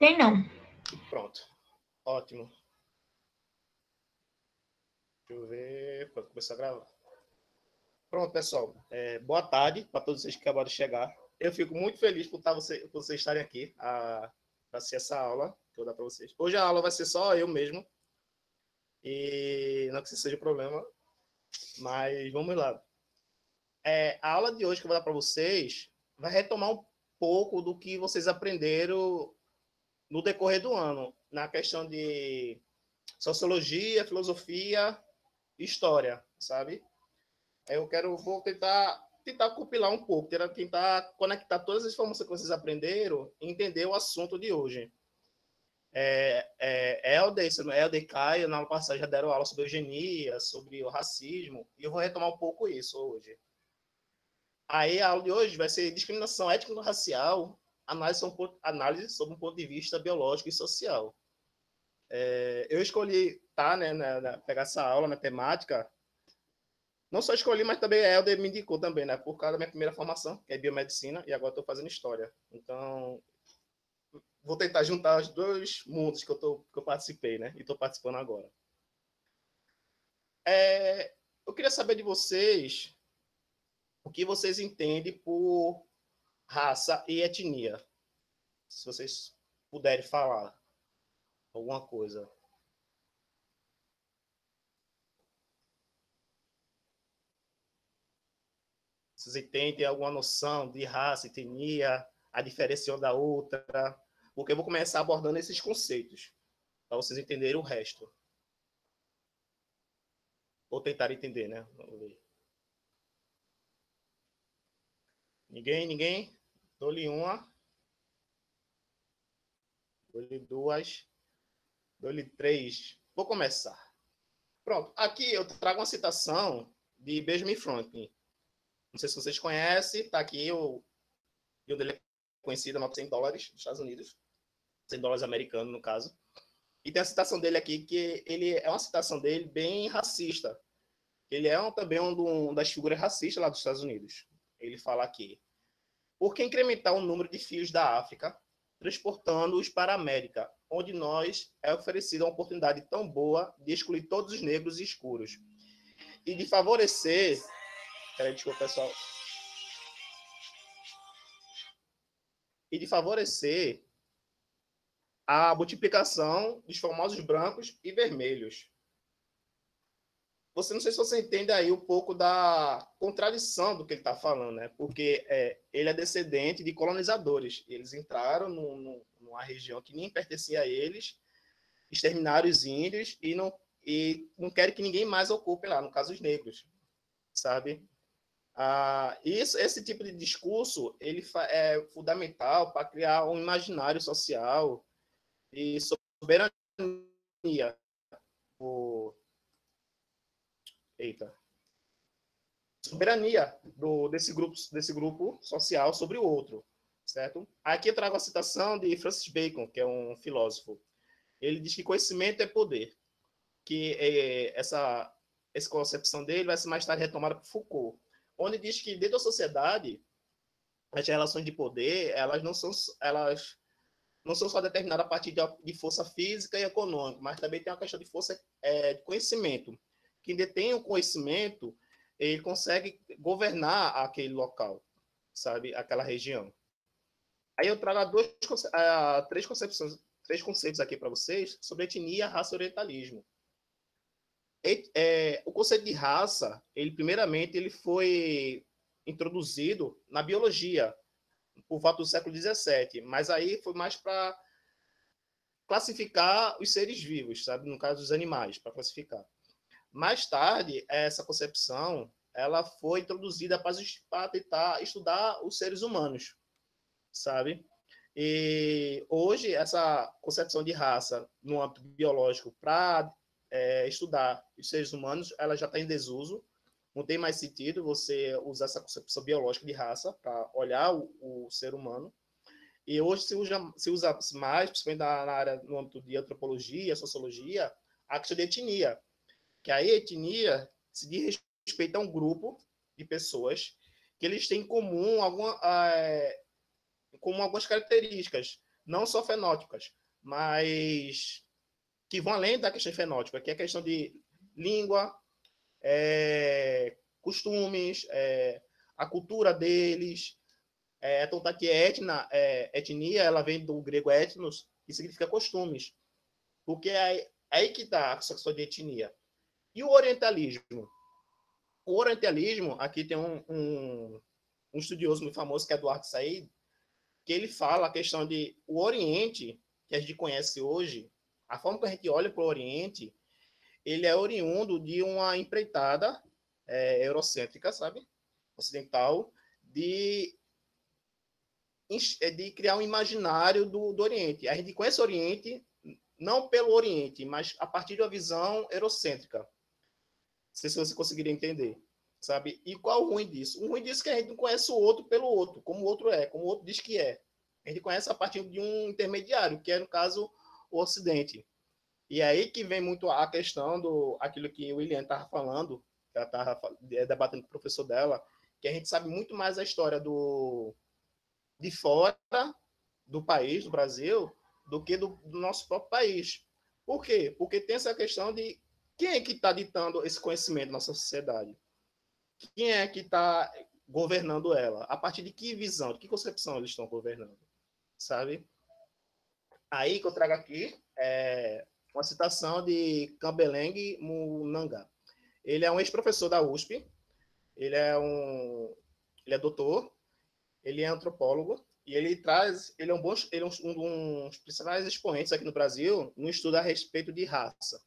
Tem não. Pronto. Ótimo. Deixa eu ver. Pronto, começar a gravar. Pronto, pessoal. Boa tarde para todos vocês que acabaram de chegar. Eu fico muito feliz por vocês estarem aqui para assistir essa aula que eu vou dar para vocês. Hoje a aula vai ser só eu mesmo. E não que isso seja problema, mas vamos lá. A aula de hoje que eu vou dar para vocês vai retomar um pouco do que vocês aprenderam no decorrer do ano, na questão de sociologia, filosofia e história, sabe? Vou tentar compilar um pouco, tentar conectar todas as informações que vocês aprenderam e entender o assunto de hoje. Helder e Caio, na passagem, já deram aula sobre eugenia, sobre o racismo, e eu vou retomar um pouco isso hoje. Aí a aula de hoje vai ser discriminação étnico-racial, análise sob um ponto de vista biológico e social. Eu escolhi pegar essa aula na temática. Não só escolhi, mas também a Helder me indicou também, né? Por causa da minha primeira formação, que é biomedicina, e agora estou fazendo história. Então, vou tentar juntar os dois mundos que eu participei, né? E estou participando agora. Eu queria saber de vocês o que vocês entendem por raça e etnia. Se vocês puderem falar alguma coisa. Vocês entendem alguma noção de raça, etnia, a diferença uma da outra? Porque eu vou começar abordando esses conceitos, para vocês entenderem o resto. Ou tentar entender, né? Vamos ver. Ninguém? Dou-lhe uma. Dou-lhe duas. Dou-lhe três. Vou começar. Pronto. Aqui eu trago uma citação de Benjamin Franklin. Não sei se vocês conhecem. Está aqui o dele é conhecido, a nota $100 dos Estados Unidos. $100 americanos, no caso. E tem a citação dele aqui, que ele é uma citação dele bem racista. Ele é também uma das figuras racistas lá dos Estados Unidos. Ele fala aqui: por que incrementar o número de filhos da África, transportando-os para a América, onde nós é oferecida uma oportunidade tão boa de excluir todos os negros e escuros e de favorecer... Peraí, desculpa, pessoal. E de favorecer a multiplicação dos famosos brancos e vermelhos. Não sei se você entende aí um pouco da contradição do que ele está falando, né? Porque ele é descendente de colonizadores. Eles entraram numa região que nem pertencia a eles, exterminaram os índios e não querem que ninguém mais ocupe lá, no caso os negros, sabe? Esse tipo de discurso ele é fundamental para criar um imaginário social e soberania. Soberania desse grupo social sobre o outro, certo? Aqui eu trago a citação de Francis Bacon, que é um filósofo. Ele diz que conhecimento é poder, que essa concepção dele vai ser mais tarde retomada por Foucault, onde diz que dentro da sociedade as relações de poder elas não são só determinadas a partir de força física e econômica, mas também tem uma questão de força de conhecimento. Quem detém o conhecimento, ele consegue governar aquele local, sabe? Aquela região. Aí eu trago três conceitos aqui para vocês sobre etnia, raça e orientalismo. O conceito de raça, primeiramente, ele foi introduzido na biologia, por volta do século XVII, mas aí foi mais para classificar os seres vivos, sabe? No caso dos animais, para classificar. Mais tarde, essa concepção ela foi introduzida para tentar estudar os seres humanos, sabe? E hoje, essa concepção de raça no âmbito biológico para estudar os seres humanos, ela já está em desuso. Não tem mais sentido você usar essa concepção biológica de raça para olhar o ser humano. E hoje se usa mais, principalmente na área, no âmbito de antropologia, sociologia, a questão de etnia. Que a etnia se diz respeito a um grupo de pessoas que eles têm em comum algumas características. não só fenótipas, mas que vão além da questão fenótica, que é a questão de língua, costumes, a cultura deles. Tanto que etnia, ela vem do grego etnos, que significa costumes, porque é aí que está a questão de etnia. E o orientalismo? O orientalismo, aqui tem um estudioso muito famoso, que é Eduardo Said, que ele fala a questão de o Oriente, que a gente conhece hoje, a forma que a gente olha para o Oriente, ele é oriundo de uma empreitada eurocêntrica, sabe? Ocidental, de criar um imaginário do Oriente. A gente conhece o Oriente não pelo Oriente, mas a partir de uma visão eurocêntrica. Não sei se você conseguiria entender, sabe? E qual o ruim disso? O ruim disso é que a gente não conhece o outro pelo outro, como o outro é, como o outro diz que é. A gente conhece a partir de um intermediário, que é, no caso, o Ocidente. E aí que vem muito a questão do aquilo que o William estava falando, que ela estava debatendo com o professor dela, que a gente sabe muito mais a história de fora do país, do Brasil, do que do nosso próprio país. Por quê? Porque tem essa questão de quem é que está ditando esse conhecimento na nossa sociedade? Quem é que está governando ela? A partir de que visão, de que concepção eles estão governando? Sabe? Aí que eu trago aqui uma citação de Kambeleng Munanga. Ele é um ex-professor da USP, ele é doutor, ele é antropólogo, e ele é um dos principais expoentes aqui no Brasil no estudo a respeito de raça.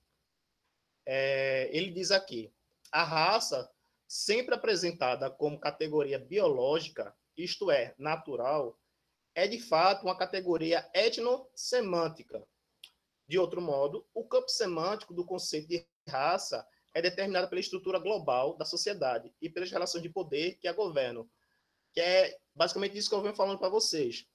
Ele diz aqui, a raça, sempre apresentada como categoria biológica, isto é, natural, é de fato uma categoria etnossemântica. De outro modo, o campo semântico do conceito de raça é determinado pela estrutura global da sociedade e pelas relações de poder que a governam, que é basicamente isso que eu venho falando para vocês.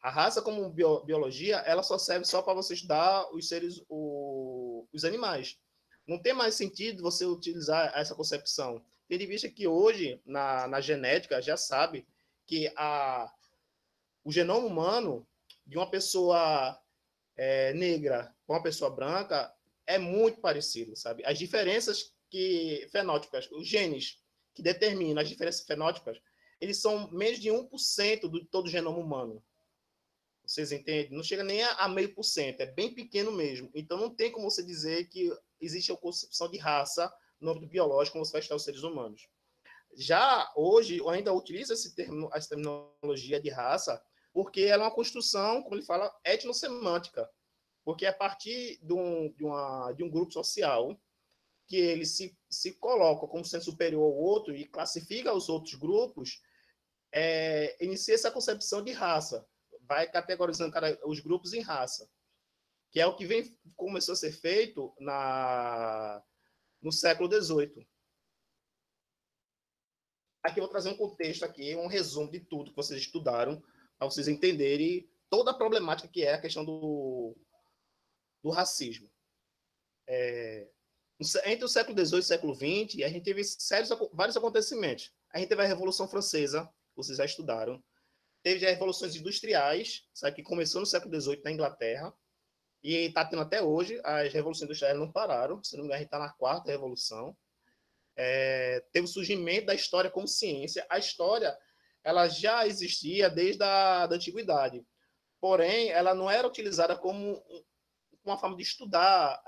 A raça como biologia, ela só serve só para você estudar os animais. Não tem mais sentido você utilizar essa concepção. Tendo em vista que hoje, na genética, já sabe que o genoma humano de uma pessoa negra com uma pessoa branca é muito parecido, sabe? As diferenças fenótipas, os genes que determinam as diferenças fenótipas, eles são menos de 1% de todo o genoma humano. Vocês entendem? Não chega nem a 0,5%, é bem pequeno mesmo. Então não tem como você dizer que existe a concepção de raça no âmbito biológico como você vai estar os seres humanos. Já hoje, eu ainda utilizo essa terminologia de raça porque ela é uma construção, como ele fala, etnossemântica. Porque é a partir de um grupo social que ele se coloca como sendo superior ao outro e classifica os outros grupos, inicia essa concepção de raça. Vai categorizando os grupos em raça, que é o que começou a ser feito no século XVIII. Aqui eu vou trazer um contexto aqui, um resumo de tudo que vocês estudaram, para vocês entenderem toda a problemática que é a questão do racismo. Entre o século XVIII e o século XX, a gente teve vários acontecimentos. A gente teve a Revolução Francesa, vocês já estudaram. Teve as revoluções industriais, sabe, que começou no século XVIII na Inglaterra, e está tendo até hoje. As revoluções industriais não pararam, se não me engano, a gente está na quarta revolução. Teve o surgimento da história como ciência. A história ela já existia desde da antiguidade, porém, ela não era utilizada como uma forma de estudar,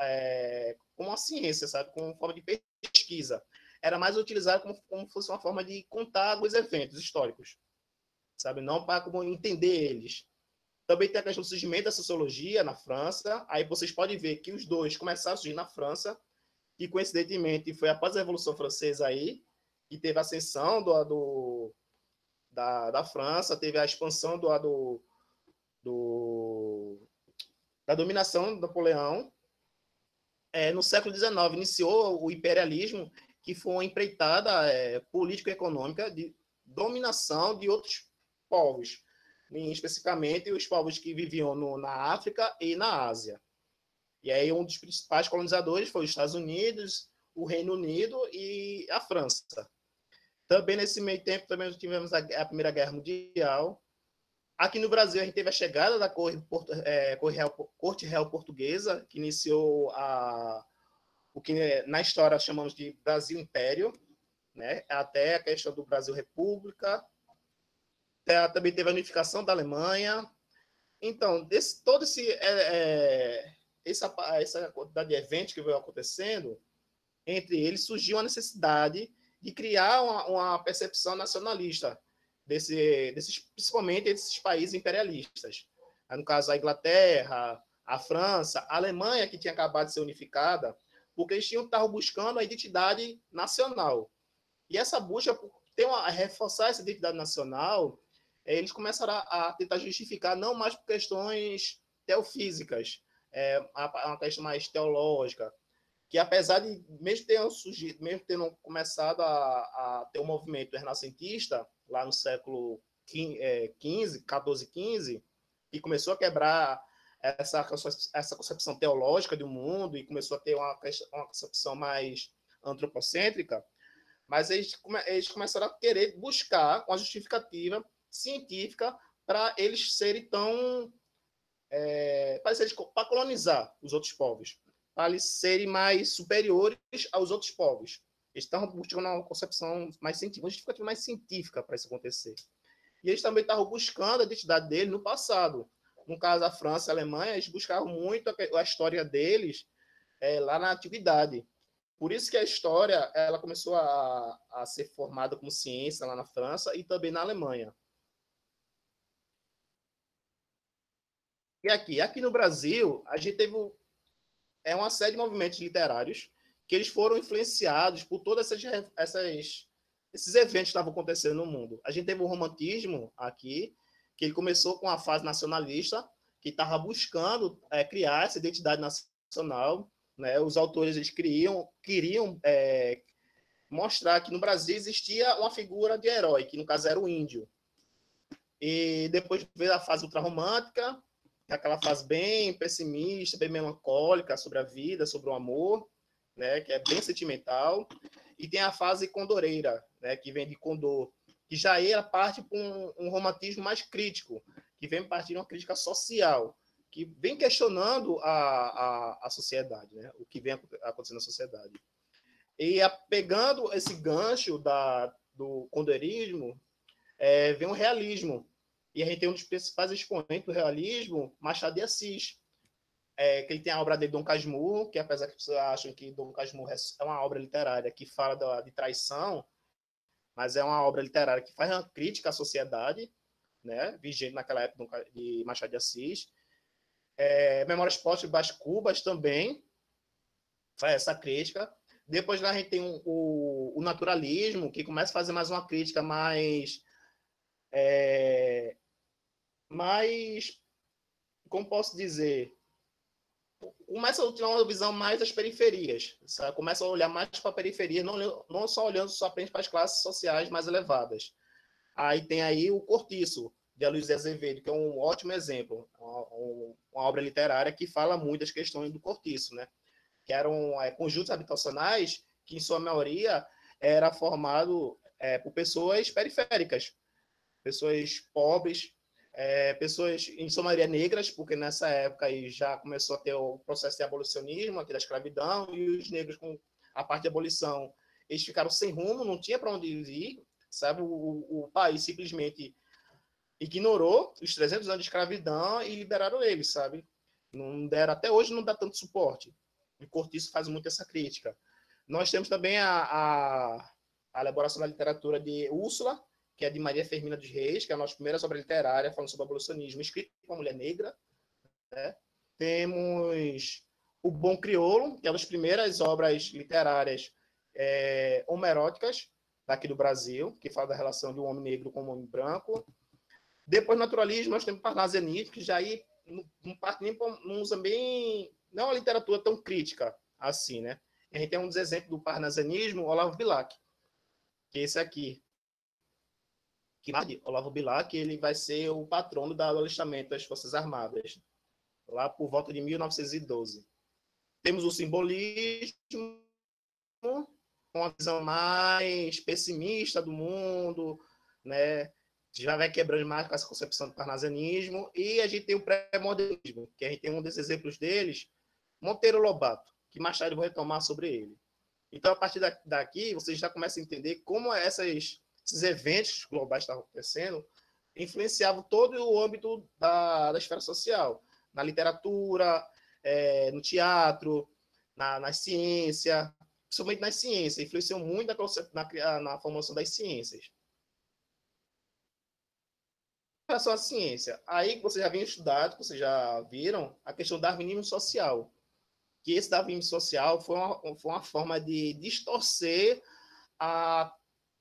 como uma ciência, sabe? Como uma forma de pesquisa. Era mais utilizada como fosse uma forma de contar os eventos históricos, sabe? Não para como entender eles. Também tem a questão do surgimento da sociologia na França. Aí vocês podem ver que os dois começaram a surgir na França, que coincidentemente foi após a Revolução Francesa aí, que teve a ascensão da França, teve a expansão da dominação de Napoleão. No século XIX, iniciou o imperialismo, que foi uma empreitada político-econômica de dominação de outros povos, especificamente os povos que viviam na África e na Ásia. E aí um dos principais colonizadores foi os Estados Unidos, o Reino Unido e a França. Também nesse meio tempo também tivemos a Primeira Guerra Mundial, Aqui no Brasil, a gente teve a chegada da Corte Real Portuguesa, que iniciou o que na história chamamos de Brasil Império, né? Até a questão do Brasil República. Também teve a unificação da Alemanha. Então, todo essa quantidade de eventos que veio acontecendo, entre eles surgiu a necessidade de criar uma percepção nacionalista, principalmente desses países imperialistas. No caso, a Inglaterra, a França, a Alemanha, que tinha acabado de ser unificada, porque eles estavam buscando a identidade nacional. E essa busca por reforçar essa identidade nacional, eles começaram a tentar justificar não mais por questões teofísicas, uma questão mais teológica, que apesar de, mesmo tendo começado a ter um movimento renascentista, lá no século XV, 14, 15, que começou a quebrar essa concepção teológica do mundo e começou a ter uma concepção mais antropocêntrica, mas eles começaram a querer buscar uma justificativa científica para eles serem tão... para colonizar os outros povos, para eles serem mais superiores aos outros povos. Eles estavam buscando uma concepção mais científica, uma justificativa mais científica para isso acontecer. E eles também estavam buscando a identidade dele no passado. No caso da França e a Alemanha, eles buscavam muito a história deles lá na antiguidade. Por isso que a história ela começou a ser formada como ciência lá na França e também na Alemanha. E aqui no Brasil, a gente teve uma série de movimentos literários que eles foram influenciados por todos esses eventos que estavam acontecendo no mundo. A gente teve o romantismo aqui, que ele começou com a fase nacionalista, que estava buscando criar essa identidade nacional, né? Os autores eles queriam mostrar que no Brasil existia uma figura de herói, que no caso era o índio. E depois veio a fase ultrarromântica, aquela fase bem pessimista, bem melancólica sobre a vida, sobre o amor, né, que é bem sentimental. E tem a fase condoreira, né, que vem de Condor, que já era parte para um romantismo mais crítico, que vem partir de uma crítica social, que vem questionando a sociedade, né, o que vem acontecendo na sociedade. E pegando esse gancho do condoreirismo, vem o realismo. E a gente tem um dos principais expoentes do realismo, Machado de Assis, que ele tem a obra de Dom Casmurro, que apesar que as pessoas acham que Dom Casmurro é uma obra literária que fala de traição, mas é uma obra literária que faz uma crítica à sociedade, né, vigente naquela época de Machado de Assis. Memórias Póstumas das Cubas também faz essa crítica. Depois a gente tem o naturalismo, que começa a fazer mais uma crítica mais, como posso dizer, começa a ter uma visão mais das periferias, sabe? Começa a olhar mais para a periferia, não só olhando somente para as classes sociais mais elevadas. Aí tem aí o Cortiço, de Aloysio Azevedo, que é um ótimo exemplo, uma obra literária que fala muito das questões do cortiço, né? Que eram conjuntos habitacionais que, em sua maioria, era formado por pessoas periféricas, pessoas pobres, pessoas, em sua maioria, negras, porque nessa época aí já começou a ter o processo de abolicionismo, aqui da escravidão, e os negros, com a parte de abolição, eles ficaram sem rumo, não tinha para onde ir, sabe? O país simplesmente ignorou os 300 anos de escravidão e liberaram eles, sabe? Não deram, até hoje não dá tanto suporte. O Cortiço faz muito essa crítica. Nós temos também a elaboração da literatura de Úrsula, que é de Maria Firmina dos Reis, que é a nossa primeira obra literária falando sobre o abolicionismo, escrita por uma mulher negra. Né? Temos O Bom Crioulo, que é uma das primeiras obras literárias homoeróticas daqui do Brasil, que fala da relação de um homem negro com um homem branco. Depois, naturalismo, nós temos Parnasianismo, que já aí não usa bem... Não é uma literatura tão crítica assim, né? A gente tem um dos exemplos do parnasianismo, Olavo Bilac, que é esse aqui. Olavo Bilac, ele vai ser o patrono do alistamento das Forças Armadas, lá por volta de 1912. Temos o simbolismo, com uma visão mais pessimista do mundo, né? Já vai quebrando mais com essa concepção do carnazianismo, e a gente tem o pré-modernismo, que a gente tem um desses exemplos deles, Monteiro Lobato, que mais tarde eu vou retomar sobre ele. Então, a partir daqui, vocês já começam a entender como esses eventos globais que estavam acontecendo influenciavam todo o âmbito da esfera social, na literatura, no teatro, na ciência, principalmente na ciência, influenciou muito na formação das ciências. Em relação à ciência, aí vocês já vinham estudado, vocês já viram a questão do darwinismo social, que esse darwinismo social foi uma forma de distorcer a,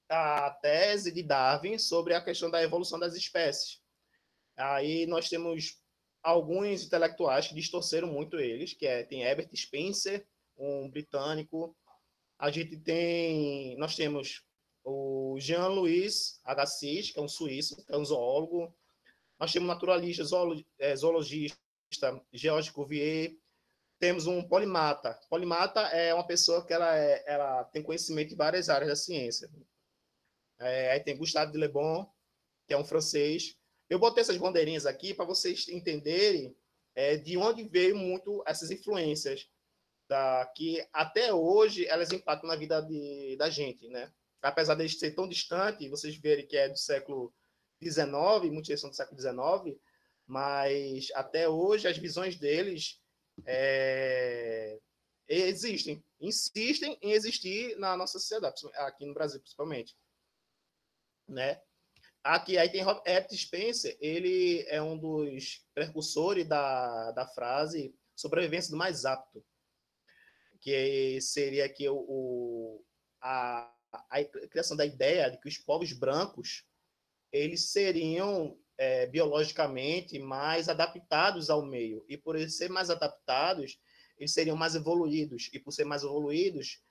a tese de Darwin sobre a questão da evolução das espécies. Aí nós temos alguns intelectuais que distorceram muito eles, tem Herbert Spencer, um britânico. Nós temos o Jean-Louis Agassiz, que é um suíço, que é um zoólogo. Nós temos naturalista, zoologista, Georges Cuvier. Temos um polimata. Polimata é uma pessoa que ela tem conhecimento em várias áreas da ciência. Aí tem Gustave de Le Bon, que é um francês. Eu botei essas bandeirinhas aqui para vocês entenderem de onde veio muito essas influências, que até hoje elas impactam na vida da gente, né? Apesar de ser tão distante, vocês verem que é do século XIX, muitas são do século XIX, mas até hoje as visões deles insistem em existir na nossa sociedade, aqui no Brasil principalmente, né? Aqui aí tem Herbert Spencer, ele é um dos precursores da frase sobrevivência do mais apto, que seria aqui a criação da ideia de que os povos brancos eles seriam biologicamente mais adaptados ao meio, e por eles serem mais adaptados, eles seriam mais evoluídos, e por ser mais evoluídos,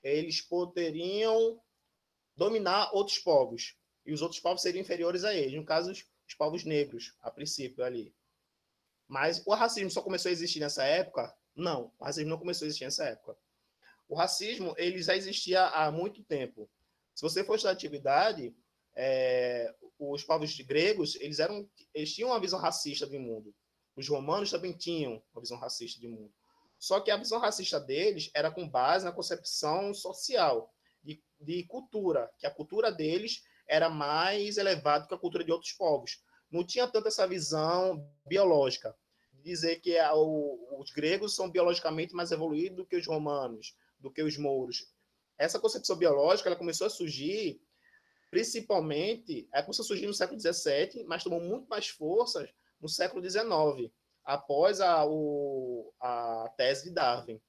eles poderiam dominar outros povos, e os outros povos seriam inferiores a eles, no caso, os povos negros, a princípio ali. Mas o racismo só começou a existir nessa época? Não, o racismo não começou a existir nessa época. O racismo ele já existia há muito tempo. Se você for estudar a antiguidade, os povos gregos eles tinham uma visão racista do mundo. Os romanos também tinham uma visão racista do mundo. Só que a visão racista deles era com base na concepção social, de cultura, que a cultura deles era mais elevada que a cultura de outros povos. Não tinha tanto essa visão biológica, de dizer que os gregos são biologicamente mais evoluídos do que os romanos, do que os mouros. Essa concepção biológica ela começou a surgir, principalmente, começou a surgir no século XVII, mas tomou muito mais força no século XIX, após a tese de Darwin.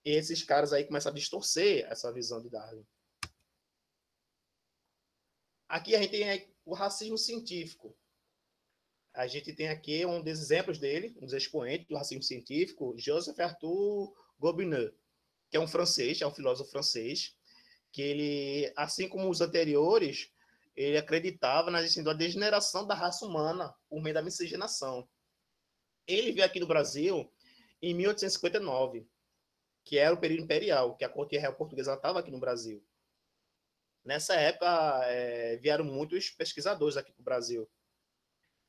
E esses caras aí começam a distorcer essa visão de Darwin. Aqui a gente tem o racismo científico. A gente tem aqui um dos exemplos dele, um dos expoentes do racismo científico, Joseph Arthur Gobineau, que é um francês, é um filósofo francês, que ele, assim como os anteriores, ele acreditava na existência da degeneração da raça humana por meio da miscigenação. Ele veio aqui no Brasil em 1859, que era o período imperial, que a corte real portuguesa estava aqui no Brasil. Nessa época, vieram muitos pesquisadores aqui para o Brasil.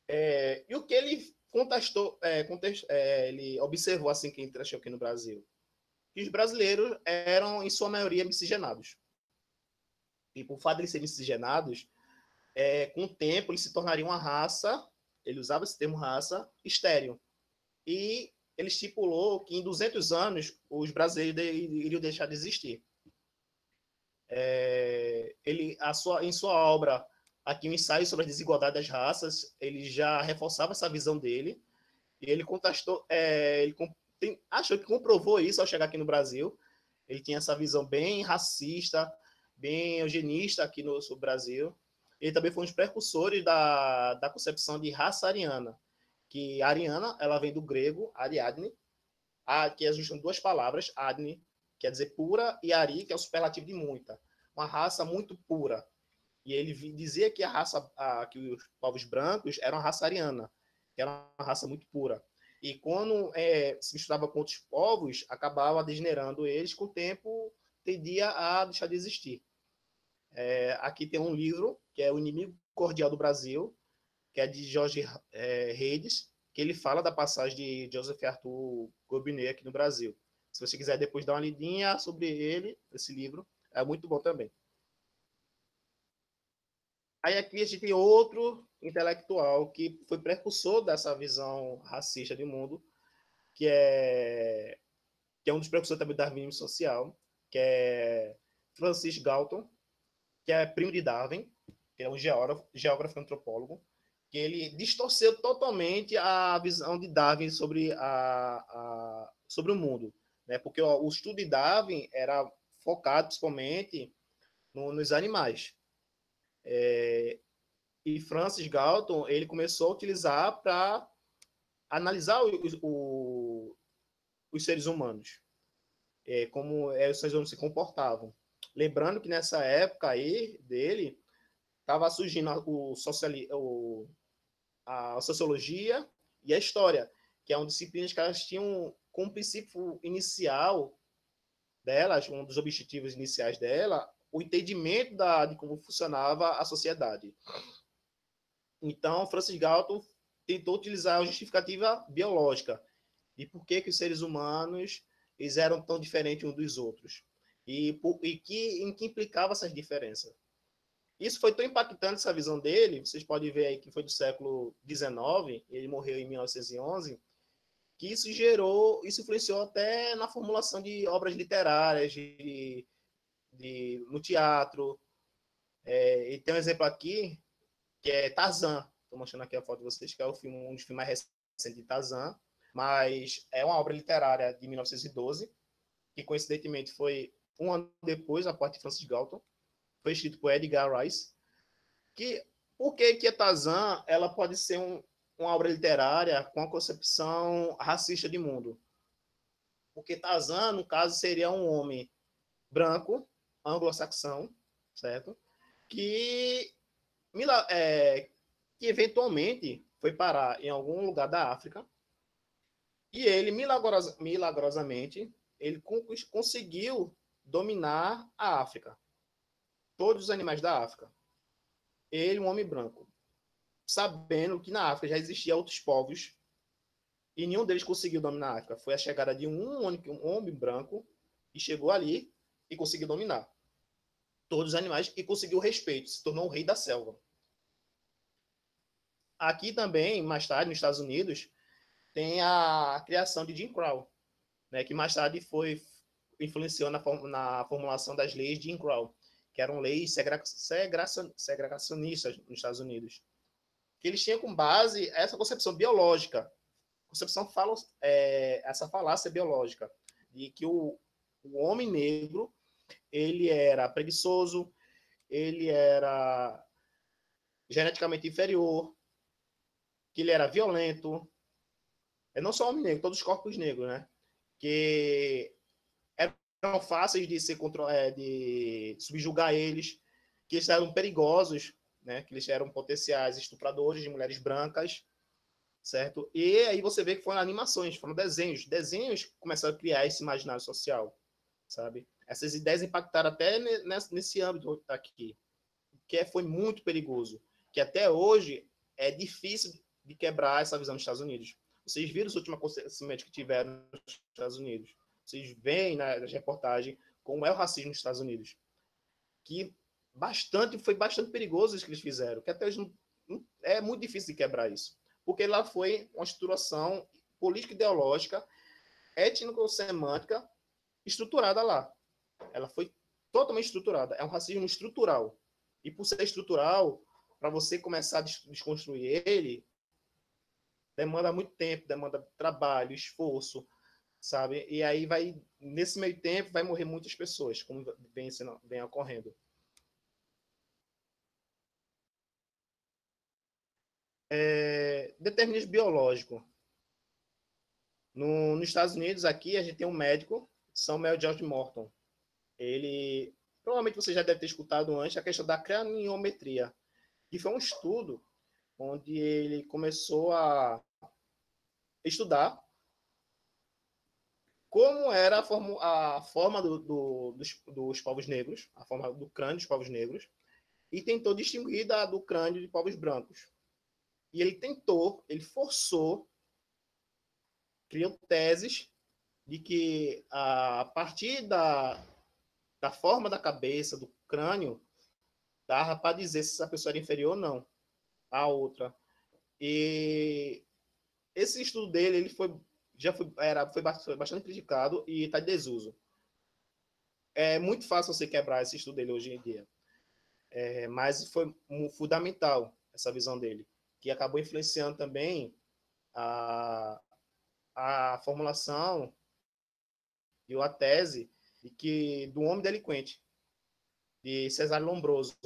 E o que ele ele observou assim que ele achou aqui no Brasil? Que os brasileiros eram, em sua maioria, miscigenados. E por fato de eles serem miscigenados, com o tempo eles se tornariam uma raça, ele usava esse termo raça, estéril. E ele estipulou que em 200 anos os brasileiros iriam deixar de existir. Em sua obra, aqui, um ensaio sobre a desigualdade das raças, ele já reforçava essa visão dele, e ele achou que comprovou isso ao chegar aqui no Brasil. Ele tinha essa visão bem racista, bem eugenista aqui no Brasil. Ele também foi um dos precursores da concepção de raça ariana, que ariana ela vem do grego Ariadne, que é juntando duas palavras, adne, quer dizer pura, e ari, que é o superlativo de muita. Uma raça muito pura. E ele dizia que que os povos brancos eram a raça ariana, que era uma raça muito pura. E quando se misturava com outros povos, acabava degenerando eles, com o tempo tendia a deixar de existir. Aqui tem um livro, que é O Inimigo Cordial do Brasil, que é de Jorge Reis, que ele fala da passagem de Joseph Arthur Gobineau aqui no Brasil. Se você quiser depois dar uma lidinha sobre ele, esse livro, é muito bom também. Aí aqui a gente tem outro intelectual que foi precursor dessa visão racista do mundo, que é um dos precursores também do darwinismo social, que é Francis Galton, que é primo de Darwin, que é um geógrafo antropólogo, que ele distorceu totalmente a visão de Darwin sobre o mundo, né? Porque o estudo de Darwin era focado principalmente nos animais. E Francis Galton ele começou a utilizar para analisar os seres humanos, como os seres humanos se comportavam. Lembrando que nessa época aí dele estava surgindo a sociologia e a história, que é uma disciplina que elas tinham como princípio inicial delas, um dos objetivos iniciais dela, o entendimento de como funcionava a sociedade. Então, Francis Galton tentou utilizar a justificativa biológica de por que os seres humanos eles eram tão diferentes uns dos outros em que implicava essas diferenças. Isso foi tão impactante, essa visão dele, vocês podem ver aí que foi do século XIX, ele morreu em 1911, que isso influenciou até na formulação de obras literárias, no teatro. E tem um exemplo aqui, que é Tarzan. Estou mostrando aqui a foto de vocês, que é um dos filmes mais recentes de Tarzan, mas é uma obra literária de 1912, que coincidentemente foi um ano depois, a parte de Francis Galton, foi escrito por Edgar Rice, por que Tarzan ela pode ser uma obra literária com a concepção racista de mundo? Porque Tarzan, no caso, seria um homem branco, anglo-saxão, certo? Que, que eventualmente foi parar em algum lugar da África e ele, milagrosamente, ele conseguiu dominar a África. Todos os animais da África. Ele, um homem branco, sabendo que na África já existiam outros povos e nenhum deles conseguiu dominar a África. Foi a chegada de um homem branco e chegou ali e conseguiu dominar todos os animais e conseguiu respeito, se tornou o rei da selva. Aqui também, mais tarde, nos Estados Unidos, tem a criação de Jim Crow, né, que mais tarde influenciou na formulação das leis de Jim Crow, que eram leis segregacionistas nos Estados Unidos, que eles tinham como base essa concepção biológica, essa falácia biológica, de que o homem negro ele era preguiçoso, ele era geneticamente inferior, que ele era violento. É não só o homem negro, todos os corpos negros, né? Que eram fáceis de de subjugar eles, que eles eram perigosos, né? Que eles eram potenciais estupradores de mulheres brancas, certo? E aí você vê que foram animações, foram desenhos. Desenhos começaram a criar esse imaginário social, sabe? Essas ideias impactaram até nesse âmbito aqui, que foi muito perigoso, que até hoje é difícil de quebrar essa visão dos Estados Unidos. Vocês viram os últimos acontecimentos que tiveram nos Estados Unidos. Vocês veem nas reportagens como é o racismo nos Estados Unidos. Que foi bastante perigoso isso que eles fizeram, que até hoje é muito difícil de quebrar isso. Porque lá foi uma estruturação política ideológica, étnico-semântica, estruturada lá. Ela foi totalmente estruturada. É um racismo estrutural. E por ser estrutural, para você começar a desconstruir ele, demanda muito tempo, demanda trabalho, esforço, sabe? E aí nesse meio tempo, vai morrer muitas pessoas, como vem ocorrendo. Determinismo biológico. Nos Estados Unidos, aqui, a gente tem um médico, Samuel George Morton. Ele, provavelmente você já deve ter escutado antes, a questão da craniometria, que foi um estudo onde ele começou a estudar como era a forma dos povos negros, a forma do crânio dos povos negros, e tentou distinguir do crânio de povos brancos. E ele forçou, criou teses de que a partir da forma da cabeça, do crânio, dava para dizer se essa pessoa era inferior ou não à outra. E esse estudo dele, ele foi bastante criticado e está em desuso. É muito fácil você quebrar esse estudo dele hoje em dia. Mas foi fundamental essa visão dele, que acabou influenciando também a, a formulação e a tese do homem delinquente, de Cesare Lombroso,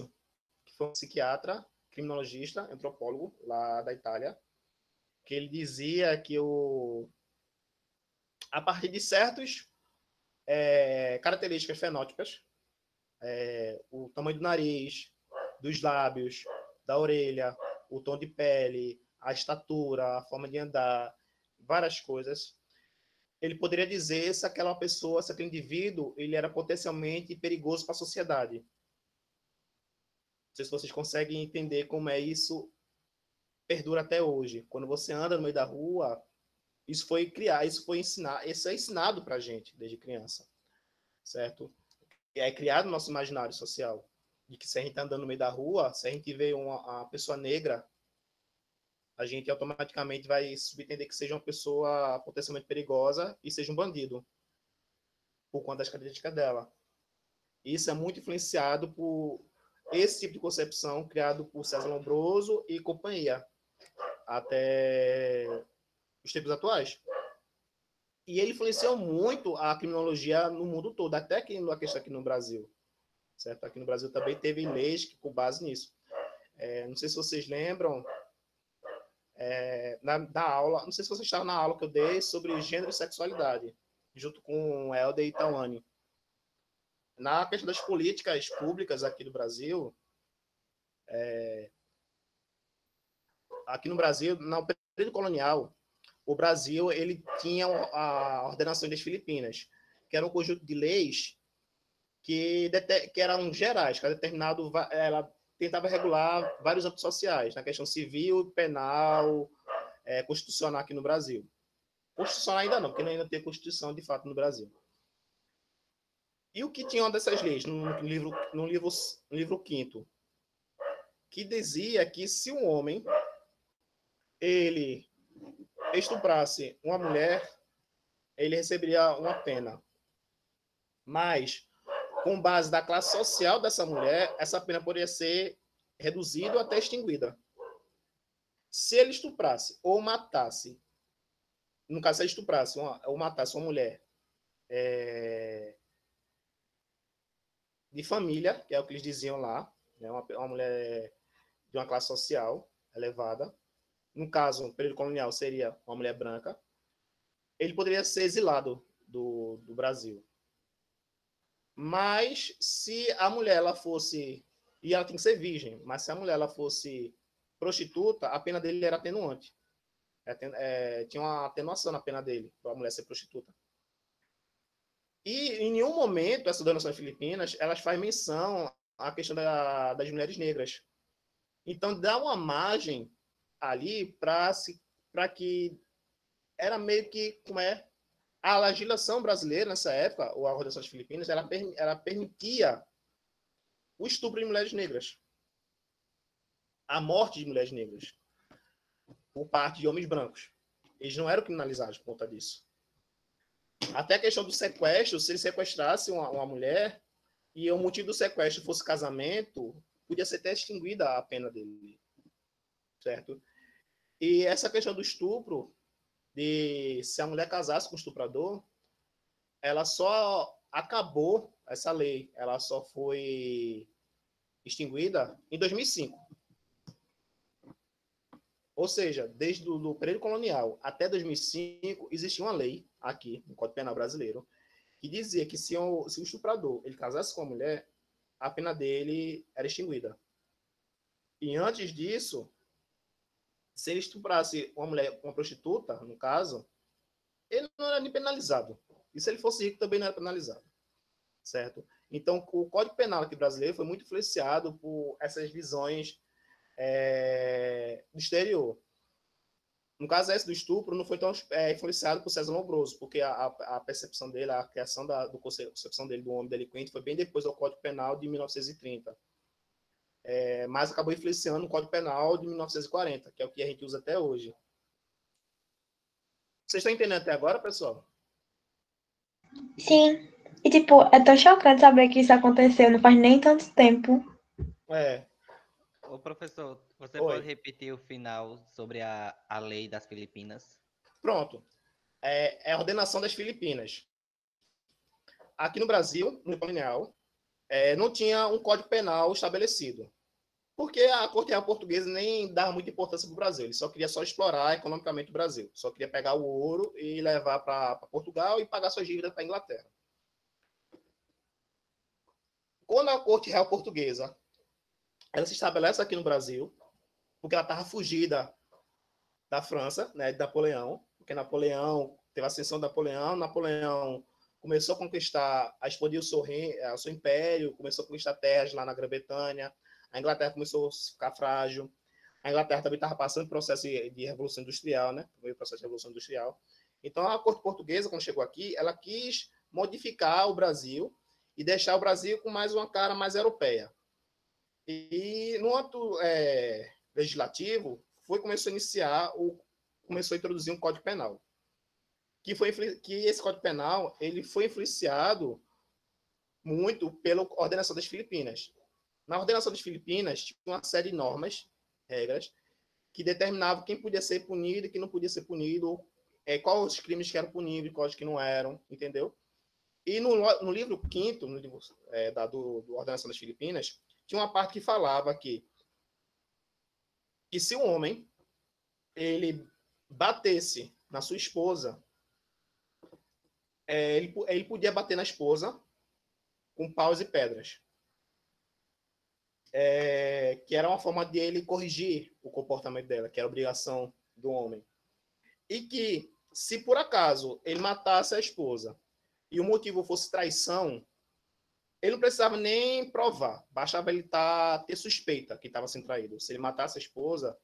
que foi um psiquiatra, criminologista, antropólogo lá da Itália, que ele dizia que a partir de certas características fenótipas, o tamanho do nariz, dos lábios, da orelha, o tom de pele, a estatura, a forma de andar, várias coisas, ele poderia dizer se aquela pessoa, se aquele indivíduo, ele era potencialmente perigoso para a sociedade. Não sei se vocês conseguem entender como é isso perdura até hoje. Quando você anda no meio da rua, isso foi criar, isso é ensinado para a gente desde criança, certo? É criado no nosso imaginário social, de que se a gente está andando no meio da rua, se a gente vê uma pessoa negra, a gente automaticamente vai subentender que seja uma pessoa potencialmente perigosa e seja um bandido, por conta das características dela. Isso é muito influenciado por esse tipo de concepção criado por César Lombroso e companhia, até os tempos atuais. E ele influenciou muito a criminologia no mundo todo, até aqui na questão aqui no Brasil. Certo? Aqui no Brasil também teve leis que, com base nisso. Não sei se vocês lembram da aula, não sei se vocês estavam na aula que eu dei sobre gênero e sexualidade, junto com o Helder e Tawane. Na questão das políticas públicas aqui do Brasil, aqui no Brasil, no período colonial, o Brasil ele tinha a ordenação das Filipinas, que era um conjunto de leis que eram gerais, que ela tentava regular vários âmbitos sociais, na questão civil, penal, constitucional aqui no Brasil. Constitucional ainda não, porque ainda tem Constituição de fato no Brasil. E o que tinha uma dessas leis no livro quinto, que dizia que se um homem ele estuprasse uma mulher, ele receberia uma pena. Mas, com base da classe social dessa mulher, essa pena poderia ser reduzida ou até extinguida. Se ele estuprasse ou matasse, no caso, se ele estuprasse ou matasse uma mulher de família, que é o que eles diziam lá, né, uma mulher de uma classe social elevada, no caso, no período colonial, seria uma mulher branca, ele poderia ser exilado do Brasil. Mas se a mulher ela fosse, e ela tem que ser virgem, mas se a mulher ela fosse prostituta, a pena dele era atenuante. Tinha uma atenuação na pena dele, para a mulher ser prostituta. E em nenhum momento, essas donações filipinas, elas fazem menção à questão das mulheres negras. Então, dá uma margem ali para que era meio que, a legislação brasileira, nessa época, ou a Organização das Filipinas, ela permitia o estupro de mulheres negras, a morte de mulheres negras, por parte de homens brancos. Eles não eram criminalizados por conta disso. Até a questão do sequestro, se ele sequestrasse uma mulher e o motivo do sequestro fosse casamento, podia ser até extinguida a pena dele. Certo? E essa questão do estupro, de se a mulher casasse com o estuprador, ela só acabou, essa lei, ela só foi extinguida em 2005. Ou seja, desde o período colonial até 2005, existia uma lei aqui, no Código Penal brasileiro, que dizia que se o estuprador ele casasse com a mulher, a pena dele era extinguida. E antes disso, se ele estuprasse uma mulher, uma prostituta, no caso, ele não era nem penalizado. E se ele fosse rico, também não era penalizado. Certo? Então, o Código Penal aqui brasileiro foi muito influenciado por essas visões do exterior. No caso esse do estupro, não foi tão influenciado por César Lombroso, porque a percepção dele, a criação do conceito, a percepção dele do homem delinquente foi bem depois do Código Penal de 1930. Mas acabou influenciando o Código Penal de 1940, que é o que a gente usa até hoje. Vocês estão entendendo até agora, pessoal? Sim. E, tipo, é tão chocante saber que isso aconteceu, não faz nem tanto tempo. É. Ô, professor, você pode Oi. repetir o final sobre a lei das Filipinas? Pronto. É a ordenação das Filipinas. Aqui no Brasil, no colonial, não tinha um código penal estabelecido. Porque a corte real portuguesa nem dava muita importância para o Brasil. Ele só queria explorar economicamente o Brasil. Só queria pegar o ouro e levar para Portugal e pagar suas dívidas para a Inglaterra. Quando a corte real portuguesa ela se estabelece aqui no Brasil, porque ela estava fugida da França, né, de Napoleão, porque Napoleão teve a ascensão de Napoleão começou a conquistar, a expandir o seu império, começou a conquistar terras lá na Grã-Bretanha, a Inglaterra começou a ficar frágil, a Inglaterra também estava passando por processo de revolução industrial, né, o processo de revolução industrial. Então, a corte portuguesa, quando chegou aqui, ela quis modificar o Brasil e deixar o Brasil com mais uma cara mais europeia. E no ato legislativo, começou a introduzir um Código Penal. Que esse Código Penal ele foi influenciado muito pela ordenação das Filipinas. Na ordenação das Filipinas, tinha uma série de normas, regras, que determinavam quem podia ser punido e quem não podia ser punido, quais os crimes que eram puníveis, quais que não eram, entendeu? E no livro 5º, no livro do Ordenação das Filipinas, tinha uma parte que falava que se um homem ele batesse na sua esposa, ele podia bater na esposa com paus e pedras. Que era uma forma de ele corrigir o comportamento dela, que era obrigação do homem. E que, se por acaso ele matasse a esposa e o motivo fosse traição, ele não precisava nem provar, bastava ele ter suspeita que estava sendo traído. Se ele matasse a esposa,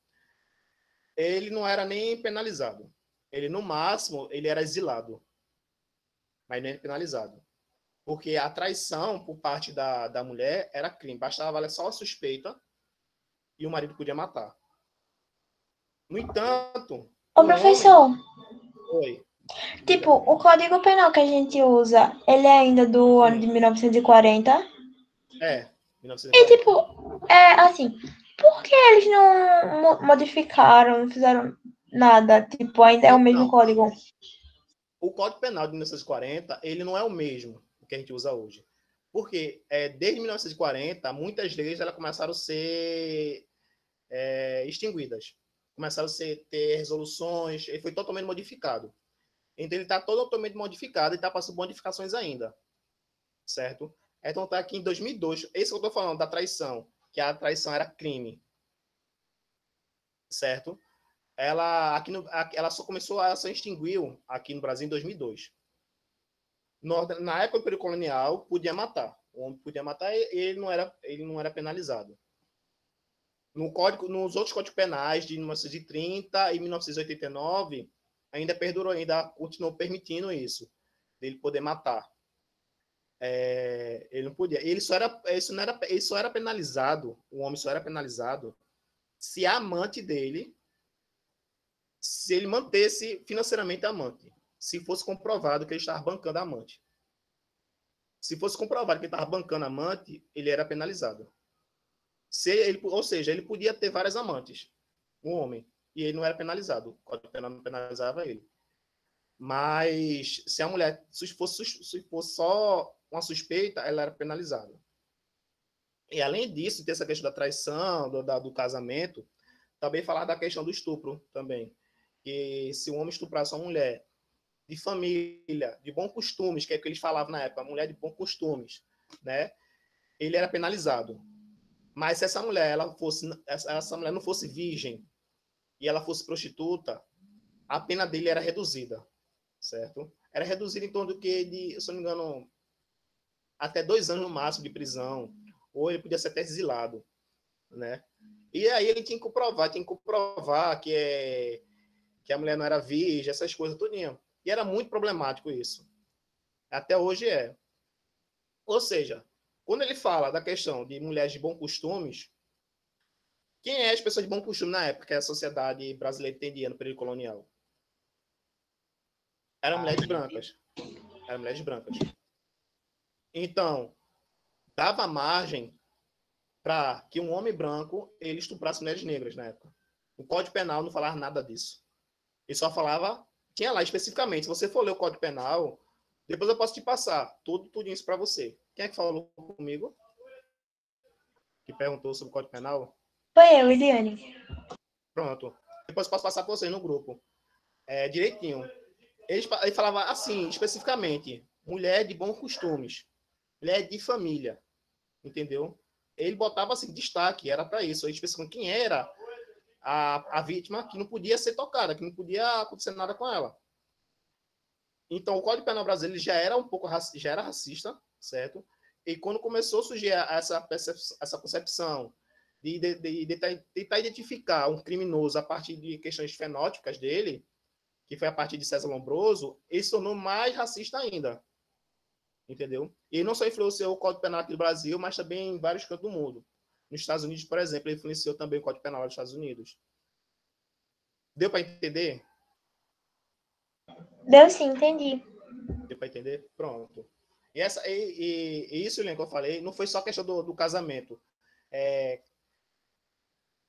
ele não era nem penalizado. Ele, no máximo, ele era exilado, mas nem penalizado. Porque a traição por parte da mulher era crime. Bastava valer só a suspeita e o marido podia matar. No entanto, Ô, o homem... professor, Oi. tipo, o Código Penal que a gente usa, ele é ainda do ano de 1940? E, 1940. tipo, assim, por que eles não modificaram, não fizeram nada? Tipo, ainda é o mesmo Então, código. o Código Penal de 1940, ele não é o mesmo que a gente usa hoje. Porque desde 1940, muitas leis elas começaram a ser extinguidas. Começaram a ter resoluções, ele foi totalmente modificado. Então, ele está totalmente modificado e está passando modificações ainda. Certo? Então, está aqui em 2002. Esse que eu estou falando da traição, que a traição era crime. Certo? Ela só começou a se extinguir aqui no Brasil em 2002. Na época do período colonial, podia matar. O homem podia matar e ele não era penalizado. Nos outros códigos penais de 1930 e 1989, ainda perdurou, ainda continuou permitindo isso, dele poder matar. Ele não podia. Ele só era penalizado, o homem só era penalizado se a amante dele, se ele mantesse financeiramente a amante. Se fosse comprovado que ele estava bancando a amante. Se fosse comprovado que ele estava bancando a amante, ele era penalizado. Ou seja, ele podia ter várias amantes, um homem, e ele não era penalizado. O Código Penal não penalizava ele. Mas se a mulher, se fosse só uma suspeita, ela era penalizada. E além disso, ter essa questão da traição, do casamento, também falar da questão do estupro também. Que se um homem estuprasse uma mulher de família, de bons costumes, que é o que eles falavam na época, mulher de bons costumes, né? Ele era penalizado. Mas se essa mulher, essa mulher não fosse virgem e ela fosse prostituta, a pena dele era reduzida, certo? Era reduzida em torno do que se eu não me engano, até 2 anos no máximo de prisão, ou ele podia ser até exilado, né? E aí ele tinha que comprovar que a mulher não era virgem, essas coisas tudinho. E era muito problemático isso. Até hoje é. Ou seja, quando ele fala da questão de mulheres de bons costumes, quem é as pessoas de bom costume na época que a sociedade brasileira entendia no período colonial? Eram mulheres brancas. Eram mulheres brancas. Então, dava margem para que um homem branco ele estuprasse mulheres negras na época. O Código Penal não falava nada disso. Ele só falava, tinha lá especificamente, se você for ler o Código Penal, depois eu posso te passar tudo isso para você. Quem é que falou comigo? Que perguntou sobre o Código Penal? Foi eu, Eliane. Pronto. Depois eu posso passar para você no grupo. Direitinho. Ele falava assim, especificamente, mulher de bons costumes, mulher de família, entendeu? Ele botava assim, destaque, era para isso. Ele especificava quem era a vítima que não podia ser tocada, que não podia acontecer nada com ela. Então, o Código Penal brasileiro já era um pouco já era racista, certo? E quando começou a surgir essa concepção de tentar identificar um criminoso a partir de questões fenótipas dele, que foi a partir de César Lombroso, ele se tornou mais racista ainda. Entendeu? E não só influenciou o Código Penal aqui do Brasil, mas também em vários cantos do mundo. Nos Estados Unidos, por exemplo, ele influenciou também o Código Penal dos Estados Unidos. Deu para entender? Deu sim, entendi. Deu para entender? Pronto. E isso, Leandro, que eu falei, não foi só questão do casamento.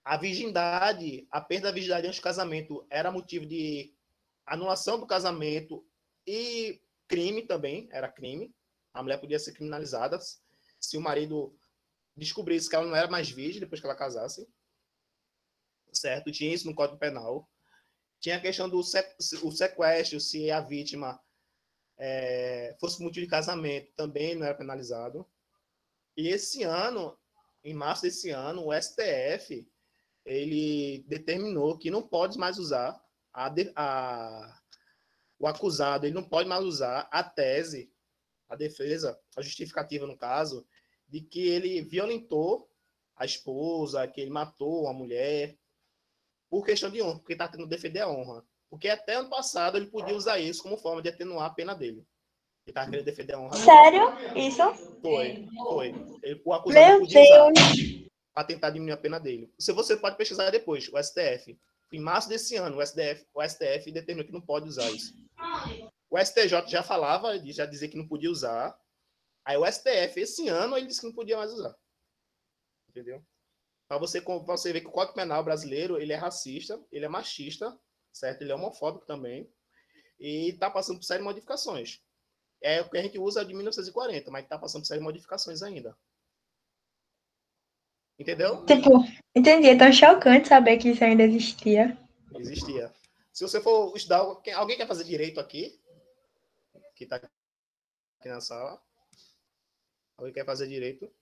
A virgindade, a perda da virgindade antes do casamento era motivo de anulação do casamento e crime também, era crime. A mulher podia ser criminalizada se o marido descobrisse que ela não era mais virgem depois que ela casasse. Certo? Tinha isso no Código Penal. Tinha a questão do sequestro, se a vítima fosse motivo de casamento, também não era penalizado. E esse ano, em março desse ano, o STF ele determinou que não pode mais usar o acusado, ele não pode mais usar a tese, a defesa, a justificativa no caso, de que ele violentou a esposa, que ele matou a mulher, por questão de honra, porque está tentando defender a honra. Porque até ano passado ele podia usar isso como forma de atenuar a pena dele. Ele estava querendo defender a honra dele. Sério? Isso? Foi. O acusado Meu podia usar Deus! para tentar diminuir a pena dele. Se você pode pesquisar depois, o STF. Em março desse ano, o STF determinou que não pode usar isso. O STJ já falava, já dizia que não podia usar. Aí o STF, esse ano, ele disse que não podia mais usar. Entendeu? Para você ver que o Código Penal brasileiro, ele é racista, ele é machista, certo? Ele é homofóbico também. E está passando por série de modificações. É o que a gente usa de 1940, mas está passando por série de modificações ainda. Entendeu? Tipo, entendi. É tão chocante saber que isso ainda existia. Existia. Se você for estudar, alguém quer fazer direito aqui? Que está aqui na sala? Alguém quer fazer direito?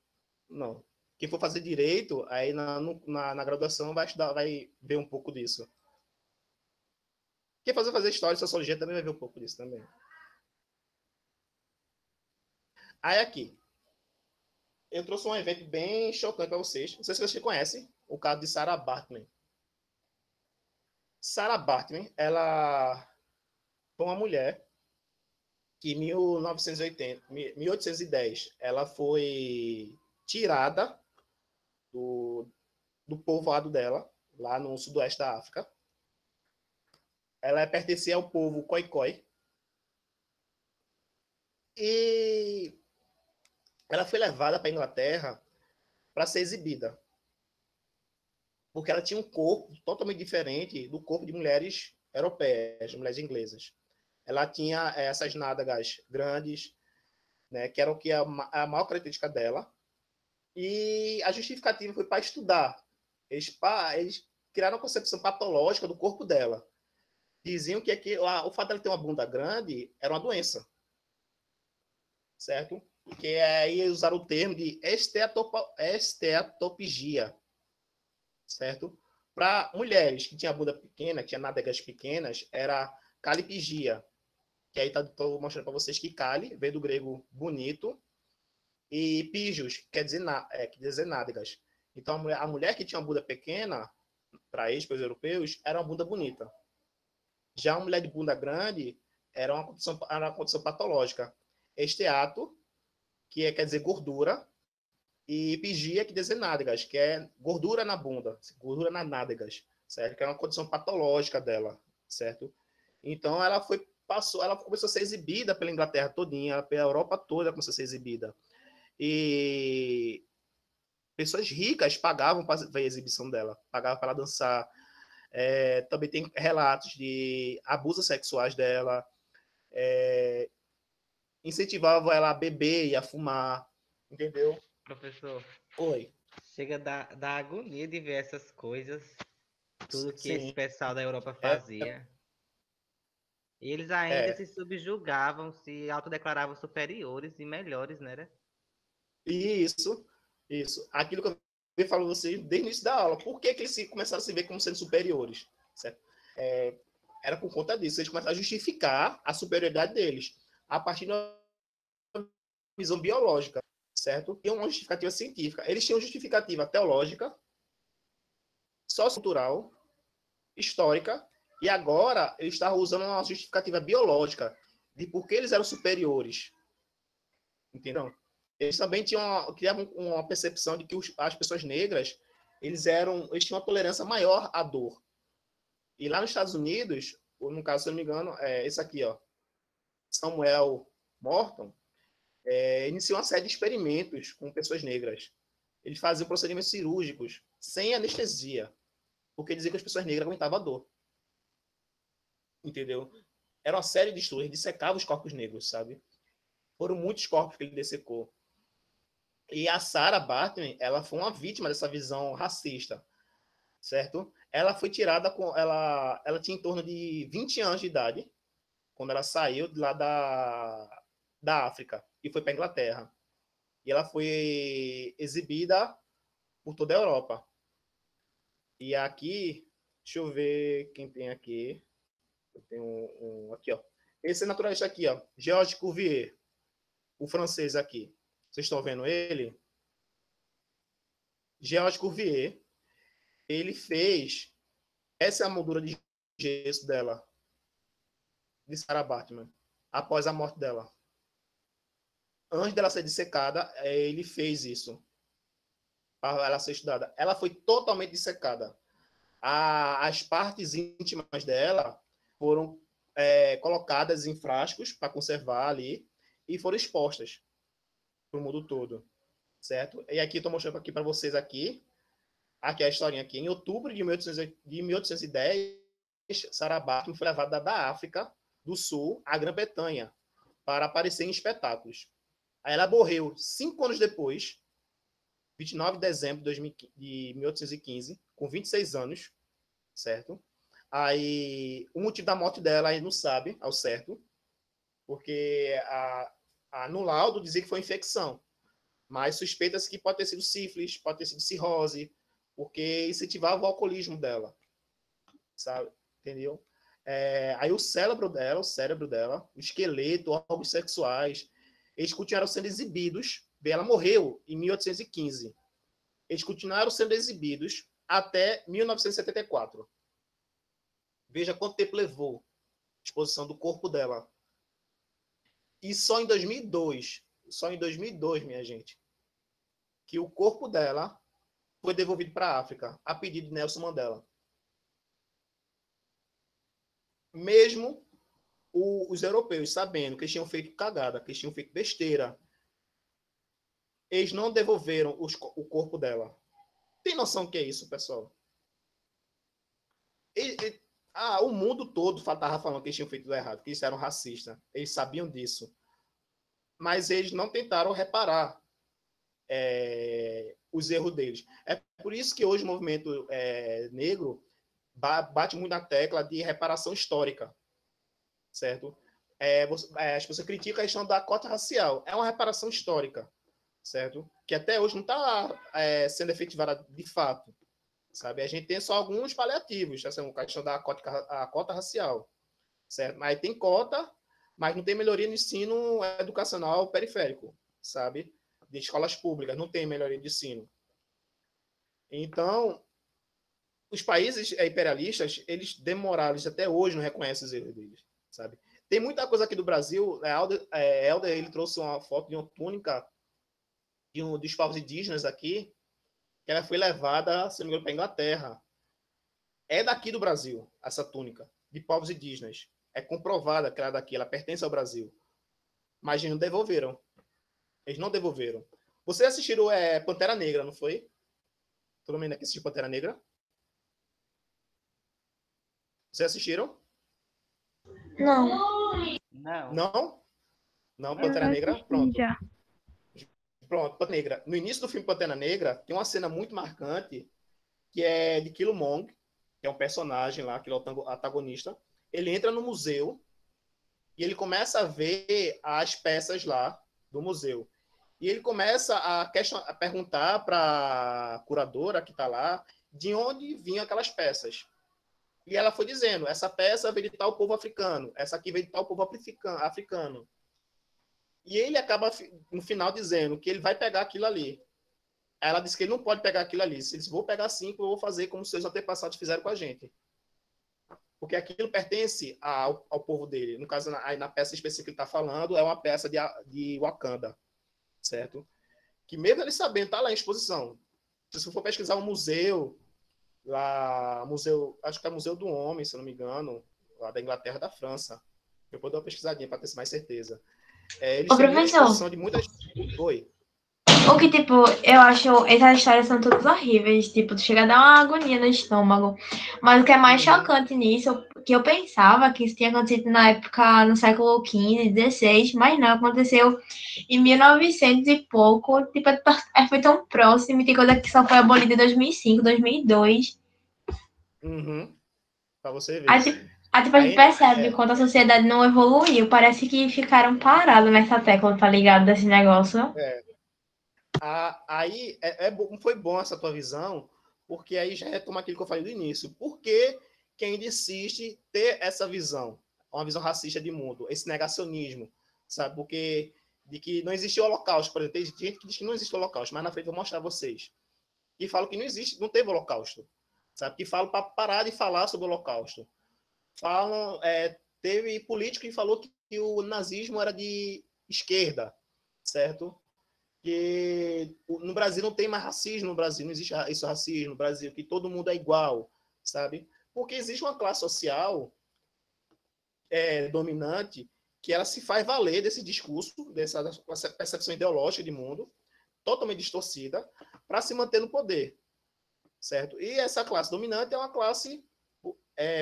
Não. Quem for fazer direito, aí na graduação vai estudar, vai ver um pouco disso. Quem fazer história e sociologia também vai ver um pouco disso também. Aí aqui, eu trouxe um evento bem chocante para vocês. Não sei se vocês conhecem o caso de Sarah Baartman. Sarah Baartman, ela foi uma mulher que em 1810, ela foi tirada do povoado dela, lá no sudoeste da África. Ela pertencia ao povo Khoikhoi. E ela foi levada para a Inglaterra para ser exibida. Porque ela tinha um corpo totalmente diferente do corpo de mulheres europeias, de mulheres inglesas. Ela tinha essas nádegas grandes, né, que eram a maior característica dela. E a justificativa foi para estudar. Eles criaram uma concepção patológica do corpo dela. Diziam que o fato dela ter uma bunda grande era uma doença. Certo? Que aí usaram o termo de esteatopigia. Certo? Para mulheres que tinham a bunda pequena, que tinham nádegas pequenas, era calipigia. Que aí estou mostrando para vocês que cali veio do grego bonito e pijos, quer dizer nádegas. Então, a mulher que tinha uma bunda pequena, para eles, para os europeus, era uma bunda bonita. Já a mulher de bunda grande era uma condição patológica. Esteato, quer dizer gordura, e pigia, que quer dizer nádegas, que é gordura na bunda, gordura nas nádegas, certo? Que é uma condição patológica dela, certo? Então, ela começou a ser exibida pela Inglaterra todinha, pela Europa toda começou a ser exibida. E pessoas ricas pagavam para ver a exibição dela, pagavam para ela dançar. Também tem relatos de abusos sexuais dela, incentivavam ela a beber e a fumar, entendeu? Professor, Oi. chega da agonia de ver essas coisas, tudo que esse Sim. pessoal da Europa É, fazia. E eles ainda é. se subjugavam, se autodeclaravam superiores e melhores, né? Isso, isso. Aquilo que eu venho falando você desde o início da aula. Por que eles começaram a se ver como sendo superiores? Certo? Era por conta disso. Eles começaram a justificar a superioridade deles a partir da visão biológica, certo? E uma justificativa científica. Eles tinham justificativa teológica, sociocultural, histórica, e agora eles estavam usando uma justificativa biológica de por que eles eram superiores. Entendeu? Eles também criavam uma percepção de que as pessoas negras eles tinham uma tolerância maior à dor. E lá nos Estados Unidos, ou no caso, se eu não me engano, esse aqui, ó, Samuel Morton, iniciou uma série de experimentos com pessoas negras. Eles faziam procedimentos cirúrgicos sem anestesia, porque diziam que as pessoas negras aguentavam a dor. Entendeu? Era uma série de estudos, ele dissecava os corpos negros, sabe? Foram muitos corpos que ele dessecou. E a Sarah Baartman, ela foi uma vítima dessa visão racista, certo? Ela foi tirada ela tinha em torno de 20 anos de idade quando ela saiu de lá da África e foi para a Inglaterra. E ela foi exibida por toda a Europa. E aqui, deixa eu ver quem tem aqui. Eu tenho aqui, ó. Esse é naturalista aqui, ó, Georges Cuvier, o francês aqui. Vocês estão vendo ele? Georges Cuvier, ele fez essa é a moldura de gesso dela, de Sarah Baartman, após a morte dela. Antes dela ser dissecada, ele fez isso para ela ser estudada. Ela foi totalmente dissecada. As partes íntimas dela foram colocadas em frascos para conservar ali e foram expostas para o mundo todo, certo? E aqui estou mostrando aqui para vocês aqui é a historinha aqui. Em outubro de 1810, Sarah Baartman foi levada da África do Sul à Grã-Bretanha para aparecer em espetáculos. Aí ela morreu 5 anos depois, 29 de dezembro de 1815, com 26 anos, certo? Aí o motivo da morte dela a gente não sabe ao certo, porque no laudo dizia que foi infecção, mas suspeita-se que pode ter sido sífilis, pode ter sido cirrose, porque incentivava o alcoolismo dela, sabe? Entendeu? Aí o cérebro dela, o esqueleto, órgãos sexuais, eles continuaram sendo exibidos. Ela morreu em 1815. Eles continuaram sendo exibidos até 1974. Veja quanto tempo levou a exposição do corpo dela. E só em 2002, minha gente, que o corpo dela foi devolvido para a África, a pedido de Nelson Mandela. Mesmo os europeus sabendo que eles tinham feito cagada, que eles tinham feito besteira, eles não devolveram o corpo dela. Tem noção do que é isso, pessoal? O mundo todo estava falando que eles tinham feito tudo errado, que eles eram racistas. Eles sabiam disso. Mas eles não tentaram reparar os erros deles. É por isso que hoje o movimento negro bate muito na tecla de reparação histórica, certo? As pessoas criticam a questão da cota racial. É uma reparação histórica, certo? Que até hoje não está sendo efetivada de fato, sabe? A gente tem só alguns paliativos, assim, a questão da cota racial, certo? Mas tem cota, mas não tem melhoria no ensino educacional periférico, sabe? de escolas públicas, não tem melhoria de ensino. Então, os países imperialistas, eles demoraram, eles até hoje não reconhecem os erros deles, sabe? Tem muita coisa aqui do Brasil. Helder, ele trouxe uma foto de uma túnica dos povos indígenas aqui, que ela foi levada, se não me engano, para a Inglaterra. É daqui do Brasil, essa túnica, de povos indígenas. É comprovada que ela é daqui, ela pertence ao Brasil. Mas eles não devolveram. Eles não devolveram. Vocês assistiram Pantera Negra, não foi? Todo mundo aqui assistiu Pantera Negra? Vocês assistiram? Não. Não. Não? Não, Pantera Negra? Pronto. Já. Pronto, Pantera Negra. No início do filme Pantera Negra, tem uma cena muito marcante, que é de Killmonger, que é um personagem lá, que é o antagonista. Ele entra no museu e ele começa a ver as peças lá do museu. E ele começa a perguntar para a curadora que está lá de onde vinham aquelas peças. E ela foi dizendo, essa peça veio de tal povo africano, essa aqui veio de tal povo africano. E ele acaba, no final, dizendo que ele vai pegar aquilo ali. Aí ela disse que ele não pode pegar aquilo ali. Ele disse, vou pegar sim, que eu vou fazer como seus antepassados fizeram com a gente. Porque aquilo pertence ao povo dele. No caso, aí na peça específica que ele está falando, é uma peça de Wakanda, certo? Que mesmo ele sabendo, está lá em exposição. Se você for pesquisar um museu, lá, acho que é Museu do Homem, se não me engano, lá da Inglaterra, da França. Eu vou dar uma pesquisadinha para ter mais certeza. Eles Ô, têm muita professor. exposição de muitas... Oi. O que, tipo, eu acho, essas histórias são todas horríveis, tipo, chega a dar uma agonia no estômago. Mas o que é mais chocante nisso, que eu pensava que isso tinha acontecido na época, no século XV, XVI, mas não, aconteceu em 1900 e pouco, tipo, foi tão próximo, tem coisa que só foi abolida em 2005, 2002. Para você ver. Aí, tipo, a gente percebe o quanto a sociedade não evoluiu, parece que ficaram parados nessa tecla, tá ligado, desse negócio. Aí foi bom essa tua visão, porque aí já retoma aquilo que eu falei do início. Por que ainda insiste ter essa visão, uma visão racista de mundo, esse negacionismo, sabe? Porque de que não existe o Holocausto, por exemplo, tem gente que diz que não existe o Holocausto, mas na frente eu vou mostrar a vocês. E falam que não existe, não teve Holocausto, sabe? Que falam para parar de falar sobre o Holocausto. Falam, teve político que falou que o nazismo era de esquerda, certo? Que no Brasil não tem mais racismo, no Brasil não existe esse racismo, no Brasil que todo mundo é igual, sabe? Porque existe uma classe social dominante que ela se faz valer desse discurso, dessa percepção ideológica de mundo, totalmente distorcida, para se manter no poder, certo? E essa classe dominante é uma classe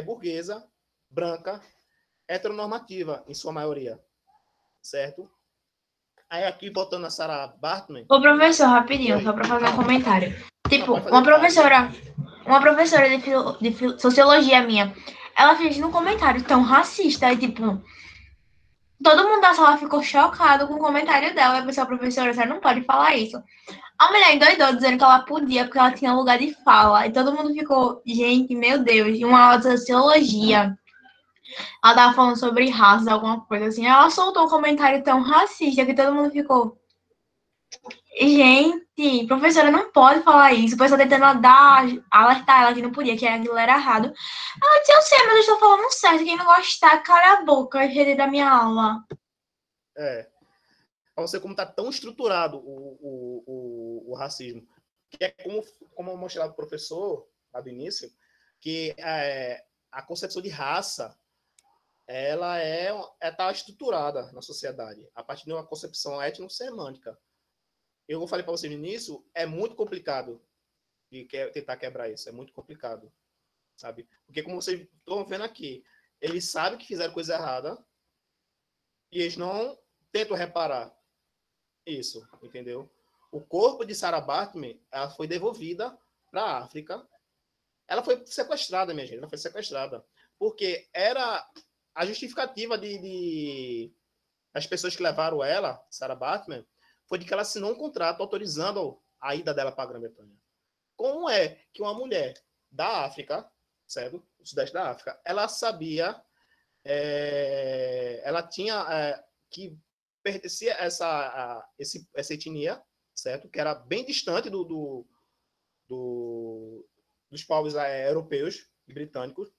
burguesa, branca, heteronormativa, em sua maioria, certo? Aí aqui, voltando a Sarah Baartman... Ô, professor, rapidinho, só para fazer um comentário. Tipo, uma professora de sociologia minha, ela fez um comentário tão racista, e tipo, todo mundo da sala ficou chocado com o comentário dela. Eu pensei, professora, você não pode falar isso. A mulher endoidou dizendo que ela podia, porque ela tinha lugar de fala, e todo mundo ficou, gente, meu Deus, de uma aula de sociologia. Ela tava falando sobre raça, alguma coisa assim. Ela soltou um comentário tão racista que todo mundo ficou... Gente, professora, não pode falar isso. O pessoal tentando alertar ela que não podia, que aquilo era errado. Ela disse, eu sei, mas eu estou falando certo. Quem não gostar, cala a boca e retire da minha aula. Pra você como está tão estruturado o racismo. Que é como eu mostrei lá para o professor, lá do início, que a concepção de raça, ela tá estruturada na sociedade, a partir de uma concepção étnico-semântica. Eu falei para você no início, é muito complicado tentar quebrar isso, é muito complicado, sabe? Porque como vocês estão vendo aqui, eles sabem que fizeram coisa errada e eles não tentam reparar isso, entendeu? O corpo de Sarah Baartman, ela foi devolvida para a África. Ela foi sequestrada, minha gente, ela foi sequestrada. Porque era a justificativa das pessoas que levaram ela, Sarah Baartman, foi de que ela assinou um contrato autorizando a ida dela para a Grã-Bretanha. Como é que uma mulher da África, certo? Do sudeste da África, ela sabia, ela tinha que pertencia a essa etnia, certo? Que era bem distante dos povos europeus e britânicos.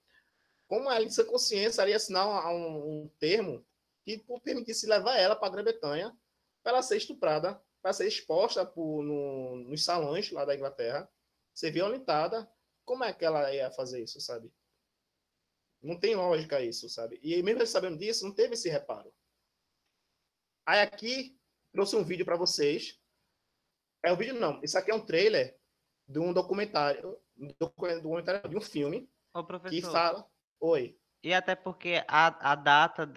Como ela, em sua consciência, iria assinar um termo que permitisse levar ela para a Grã-Bretanha para ela ser estuprada, para ser exposta nos salões lá da Inglaterra, ser violentada. Como é que ela ia fazer isso, sabe? Não tem lógica isso, sabe? E mesmo sabendo disso, não teve esse reparo. Aí aqui, trouxe um vídeo para vocês. É um vídeo não, isso aqui é um trailer de um documentário, de um filme Ô, que professor, fala... Oi. e até porque a data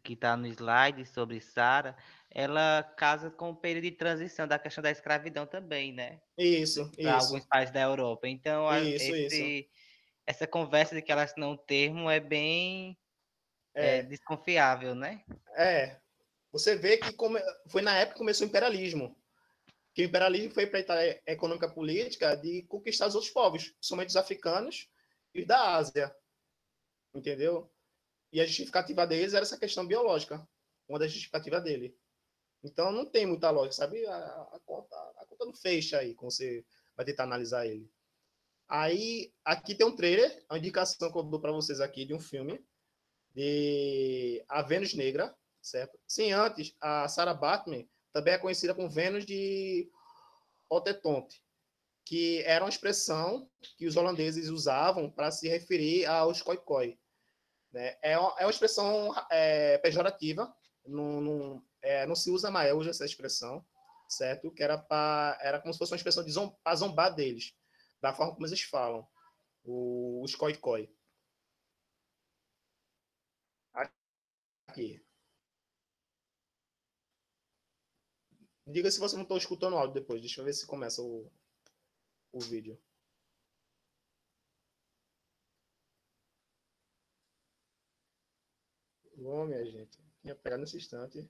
que está no slide sobre Sara, ela casa com o período de transição da questão da escravidão também, né? Isso, Para alguns isso, países da Europa. Então, isso. essa conversa de que ela assinou um termo é bem É, desconfiável, né? é. Você vê que foi na época que começou o imperialismo. Que o imperialismo foi para a econômica política de conquistar os outros povos, principalmente os africanos e os da Ásia. Entendeu? E a justificativa deles era essa questão biológica. Uma das justificativas dele. Então não tem muita lógica, sabe? A conta não fecha aí, quando você vai tentar analisar ele. Aí, aqui tem um trailer, a indicação que eu dou para vocês aqui de um filme de A Vênus Negra, certo? Sim, antes, a Sarah Batman também é conhecida como Vênus de Otetonte, que era uma expressão que os holandeses usavam para se referir aos khoikhoi. Né? É uma expressão pejorativa, não se usa mais hoje essa expressão, certo? Que era como se fosse uma expressão de zombar deles, da forma como eles falam, os khoikhoi. Aqui. Diga se você não está escutando o áudio depois. Deixa eu ver se começa o vídeo. Bom, minha gente. Ia pegar nesse instante.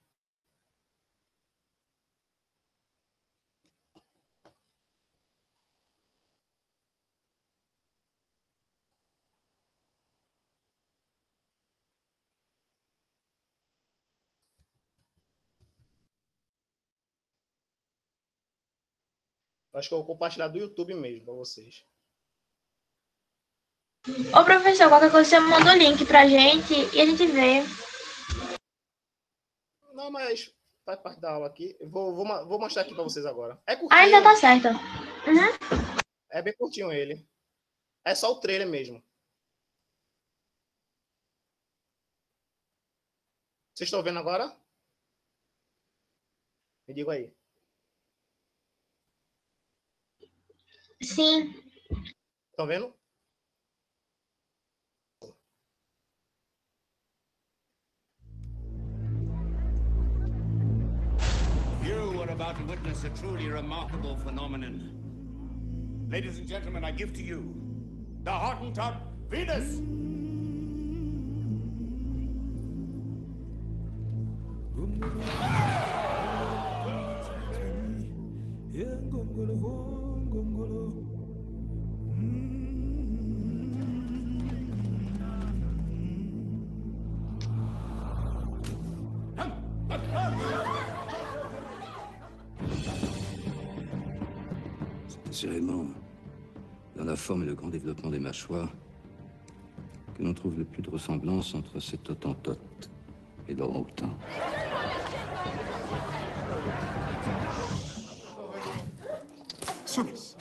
Acho que eu vou compartilhar do YouTube mesmo para vocês. Ô, professor, qualquer coisa você manda o link pra gente e a gente vê. Não, mas faz parte da aula aqui. Vou mostrar aqui para vocês agora. É Ah, então tá curtinho. certo. Uhum. É bem curtinho ele. É só o trailer mesmo. Vocês estão vendo agora? Me diga aí. Sim. Estão vendo? You are about to witness a truly remarkable phenomenon. Ladies and gentlemen, I give to you the Hottentot Venus! C'est vraiment dans la forme et le grand développement des mâchoires que l'on trouve le plus de ressemblance entre cet Hottentote et l'orang-outan. Soumise.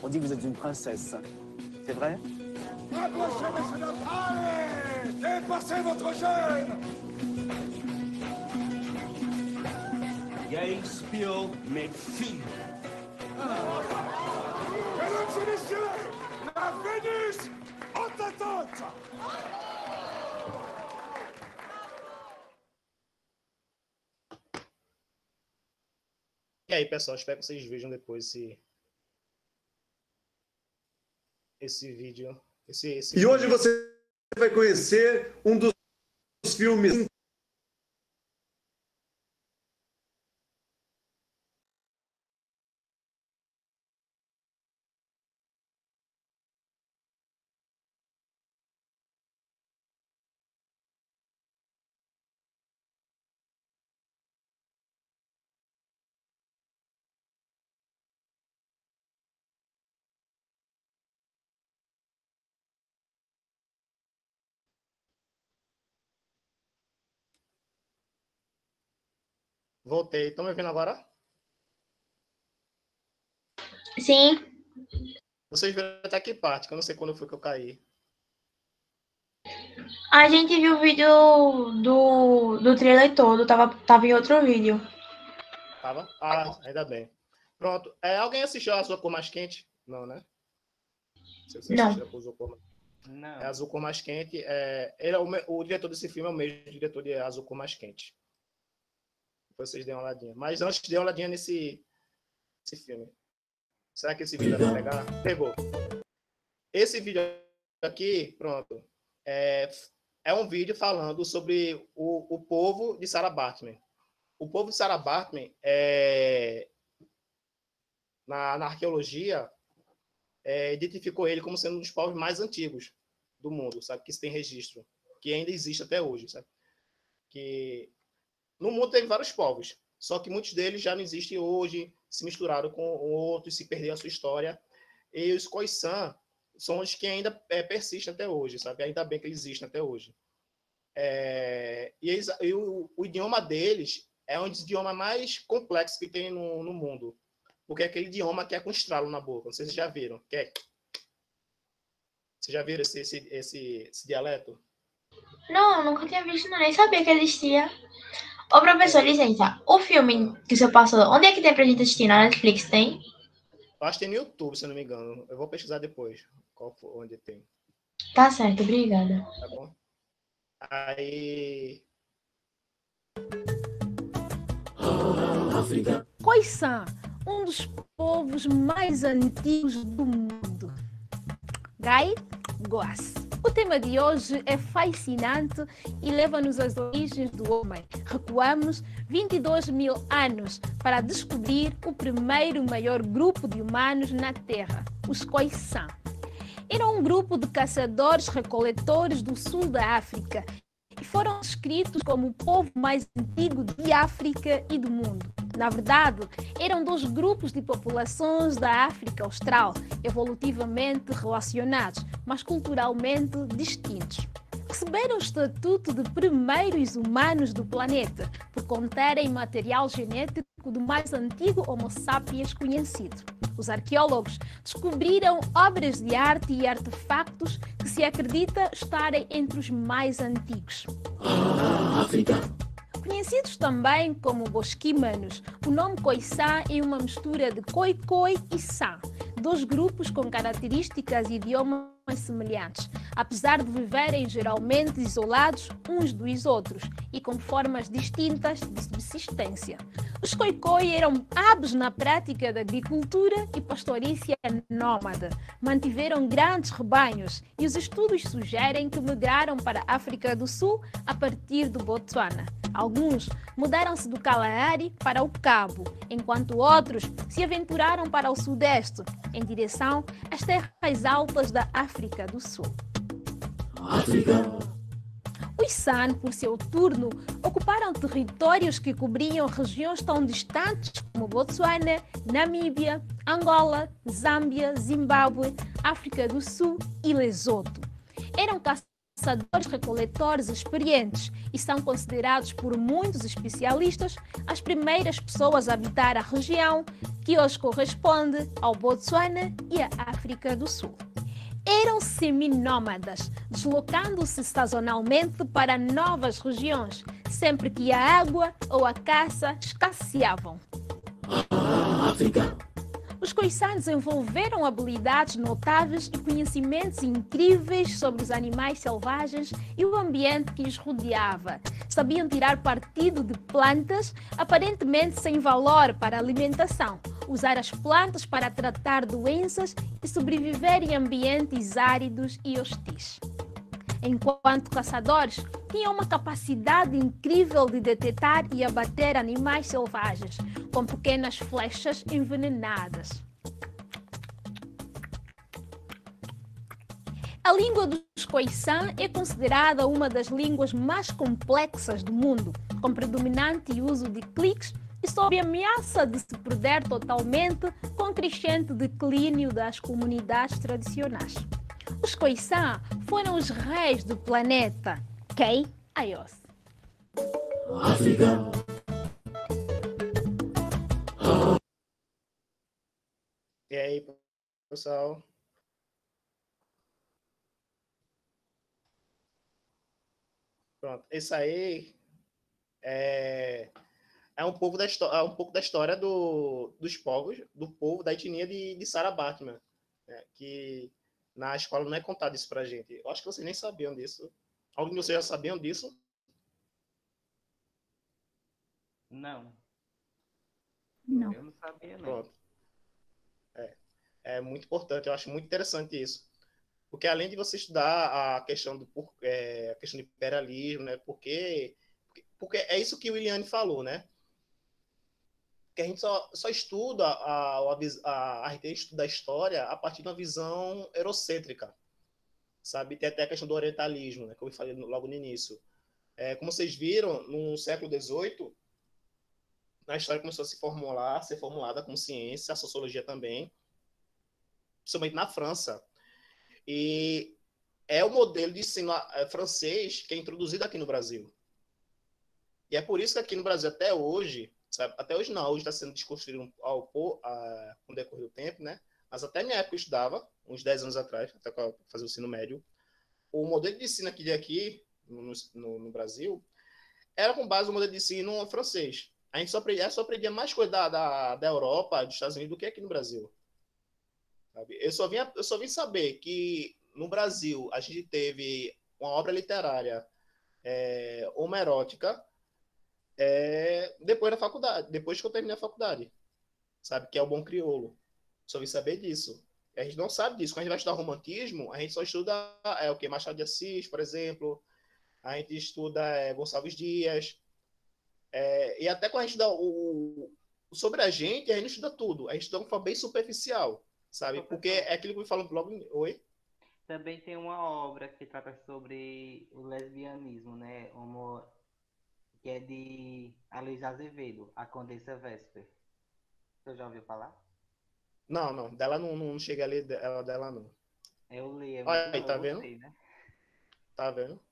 On dit que vous êtes une princesse. C'est vrai? Approchez, messieurs dames! Allez! Dépassez votre gêne! Shakespeare McPhee. Mesdames et messieurs, la Vénus Hottentote! E aí, pessoal, espero que vocês vejam depois esse vídeo. E hoje você vai conhecer um dos filmes Voltei. Estão me vendo agora? Sim. Vocês viram até que parte, que eu não sei quando foi que eu caí. A gente viu o vídeo do trailer todo, tava em outro vídeo. Tava? Ah, ainda bem. Pronto. Alguém assistiu a Azul Cor Mais Quente? Não, né? Se você Não. assistiu a Azul Cor Não. Azul Cor Mais Quente. O diretor desse filme é o mesmo diretor de Azul Cor Mais Quente. Depois vocês deem uma olhadinha. Mas antes, dê uma olhadinha nesse filme. Será que esse vídeo vai pegar? Pegou. Esse vídeo aqui, pronto, é um vídeo falando sobre o povo de Sarah Baartman. O povo de Sarah Baartman, na arqueologia, identificou ele como sendo um dos povos mais antigos do mundo, sabe? Que se tem registro, que ainda existe até hoje, sabe? Que no mundo teve vários povos, só que muitos deles já não existem hoje, se misturaram com outros, se perderam a sua história. E os Khoisan são os que ainda persistem até hoje, sabe? Ainda bem que eles existem até hoje. E o idioma deles é um dos idiomas mais complexos que tem no mundo. Porque é aquele idioma que é com estralo na boca. Não sei se vocês já viram. Vocês já viram esse dialeto? Não, nunca tinha visto, não, nem sabia que existia. Ô, professor, licença. O filme que o senhor passou, onde é que tem pra gente assistir? Na Netflix tem? Eu acho que tem no YouTube, se eu não me engano. Eu vou pesquisar depois onde tem. Tá certo, obrigada. Tá bom? Aí... Khoisan, um dos povos mais antigos do mundo. Gai Goas. O tema de hoje é fascinante e leva-nos às origens do homem. Recuamos 22 mil anos para descobrir o primeiro maior grupo de humanos na Terra, os Khoisan. Era um grupo de caçadores-recoletores do sul da África e foram descritos como o povo mais antigo de África e do mundo. Na verdade, eram dois grupos de populações da África Austral, evolutivamente relacionados, mas culturalmente distintos. Receberam o estatuto de primeiros humanos do planeta, por conterem material genético do mais antigo Homo sapiens conhecido. Os arqueólogos descobriram obras de arte e artefactos que se acredita estarem entre os mais antigos. Conhecidos também como bosquimanos, o nome Khoisan é uma mistura de Khoi e San, dois grupos com características e idiomas semelhantes, apesar de viverem geralmente isolados uns dos outros e com formas distintas de subsistência. Os Khoi eram hábeis na prática da agricultura e pastorícia nómada, mantiveram grandes rebanhos e os estudos sugerem que migraram para a África do Sul a partir do Botsuana. Alguns mudaram-se do Kalahari para o Cabo, enquanto outros se aventuraram para o Sudeste, em direção às terras altas da África do Sul. Os San, por seu turno, ocuparam territórios que cobriam regiões tão distantes como Botsuana, Namíbia, Angola, Zâmbia, Zimbábue, África do Sul e Lesoto. Eram caçadores-recoletores experientes e são considerados por muitos especialistas as primeiras pessoas a habitar a região que hoje corresponde ao Botsuana e à África do Sul. Eram seminômadas, deslocando-se sazonalmente para novas regiões, sempre que a água ou a caça escasseavam. Os Khoisan desenvolveram habilidades notáveis e conhecimentos incríveis sobre os animais selvagens e o ambiente que os rodeava. Sabiam tirar partido de plantas aparentemente sem valor para a alimentação, usar as plantas para tratar doenças e sobreviver em ambientes áridos e hostis. Enquanto caçadores, tinham uma capacidade incrível de detectar e abater animais selvagens com pequenas flechas envenenadas. A língua dos Khoisan é considerada uma das línguas mais complexas do mundo, com predominante uso de cliques e sob ameaça de se perder totalmente com o crescente declínio das comunidades tradicionais. Os Khoisan foram os reis do planeta Kei Ayos. E aí, pessoal? Pronto. Esse aí é um pouco da história, dos povos, do povo da etnia de Sarah Baartman, né? Que na escola não é contado isso pra gente. Eu acho que vocês nem sabiam disso. Algum de vocês já sabiam disso? Não, Não. eu não sabia, não. Pronto. É muito importante, eu acho muito interessante isso. Porque além de você estudar a questão a questão do imperialismo, né? Porque é isso que o Williane falou, né? Que a gente só estuda a gente estuda a história a partir de uma visão eurocêntrica, sabe? Tem até a questão do orientalismo, né? Como eu falei logo no início. Como vocês viram, no século XVIII, a história começou a ser formulada como ciência, a sociologia também, principalmente na França. E é o modelo de ensino francês que é introduzido aqui no Brasil. E é por isso que aqui no Brasil, até hoje, sabe? Até hoje não, hoje está sendo desconstruído com o decorrer do tempo, né? Mas até minha época eu estudava, uns 10 anos atrás, até fazer o ensino médio, o modelo de ensino aqui no Brasil era com base no modelo de ensino francês. A gente só aprendia mais coisa da Europa, dos Estados Unidos, do que aqui no Brasil. Sabe? Eu só vim saber que no Brasil a gente teve uma obra literária homerótica depois da faculdade, depois que eu terminei a faculdade, sabe? Que é o Bom Crioulo. Só vim saber disso. A gente não sabe disso. Quando a gente vai estudar romantismo, a gente só estuda o que? Machado de Assis, por exemplo. A gente estuda Gonçalves Dias. E até quando a gente estuda sobre a gente não estuda tudo. A gente estuda de uma forma bem superficial, sabe? Porque é aquilo que eu falo logo... Oi? Também tem uma obra que trata sobre o lesbianismo, né? Que é de Alice Azevedo, A Condessa Vesper. Você já ouviu falar? Não. Dela não chega ali, dela não. Eu li, é muito Olha aí, bom, tá eu vendo? gostei, né? Tá vendo?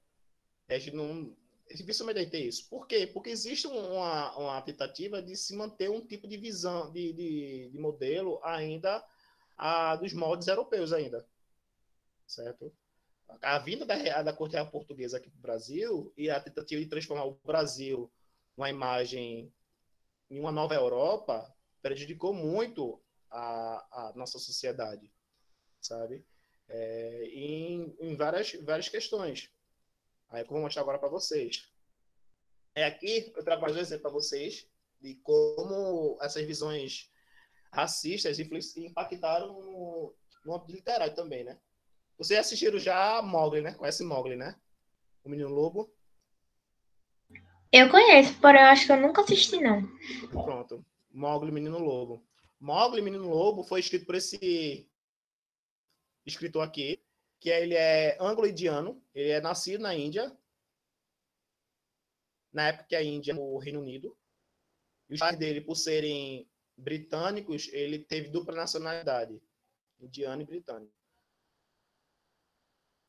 A gente não... Dificilmente vai ter isso. Por quê? Porque existe uma tentativa de se manter um tipo de visão, de modelo ainda dos moldes europeus ainda. Certo? A vinda da corte real portuguesa aqui para o Brasil e a tentativa de transformar o Brasil numa imagem em uma nova Europa prejudicou muito a nossa sociedade, sabe? Em várias questões. Aí eu vou mostrar agora para vocês. Aqui eu trago mais um exemplo para vocês de como essas visões racistas impactaram no âmbito literário também, né? Vocês assistiram já Mowgli, né? Conhece Mowgli, né? O Menino Lobo. Eu conheço, porém eu acho que eu nunca assisti, não. Pronto. Mowgli, Menino Lobo. Mowgli, Menino Lobo foi escrito por esse escritor aqui, que ele é anglo-indiano, ele é nascido na Índia, na época que a Índia era o Reino Unido. E os pais dele, por serem britânicos, ele teve dupla nacionalidade, indiano e britânico.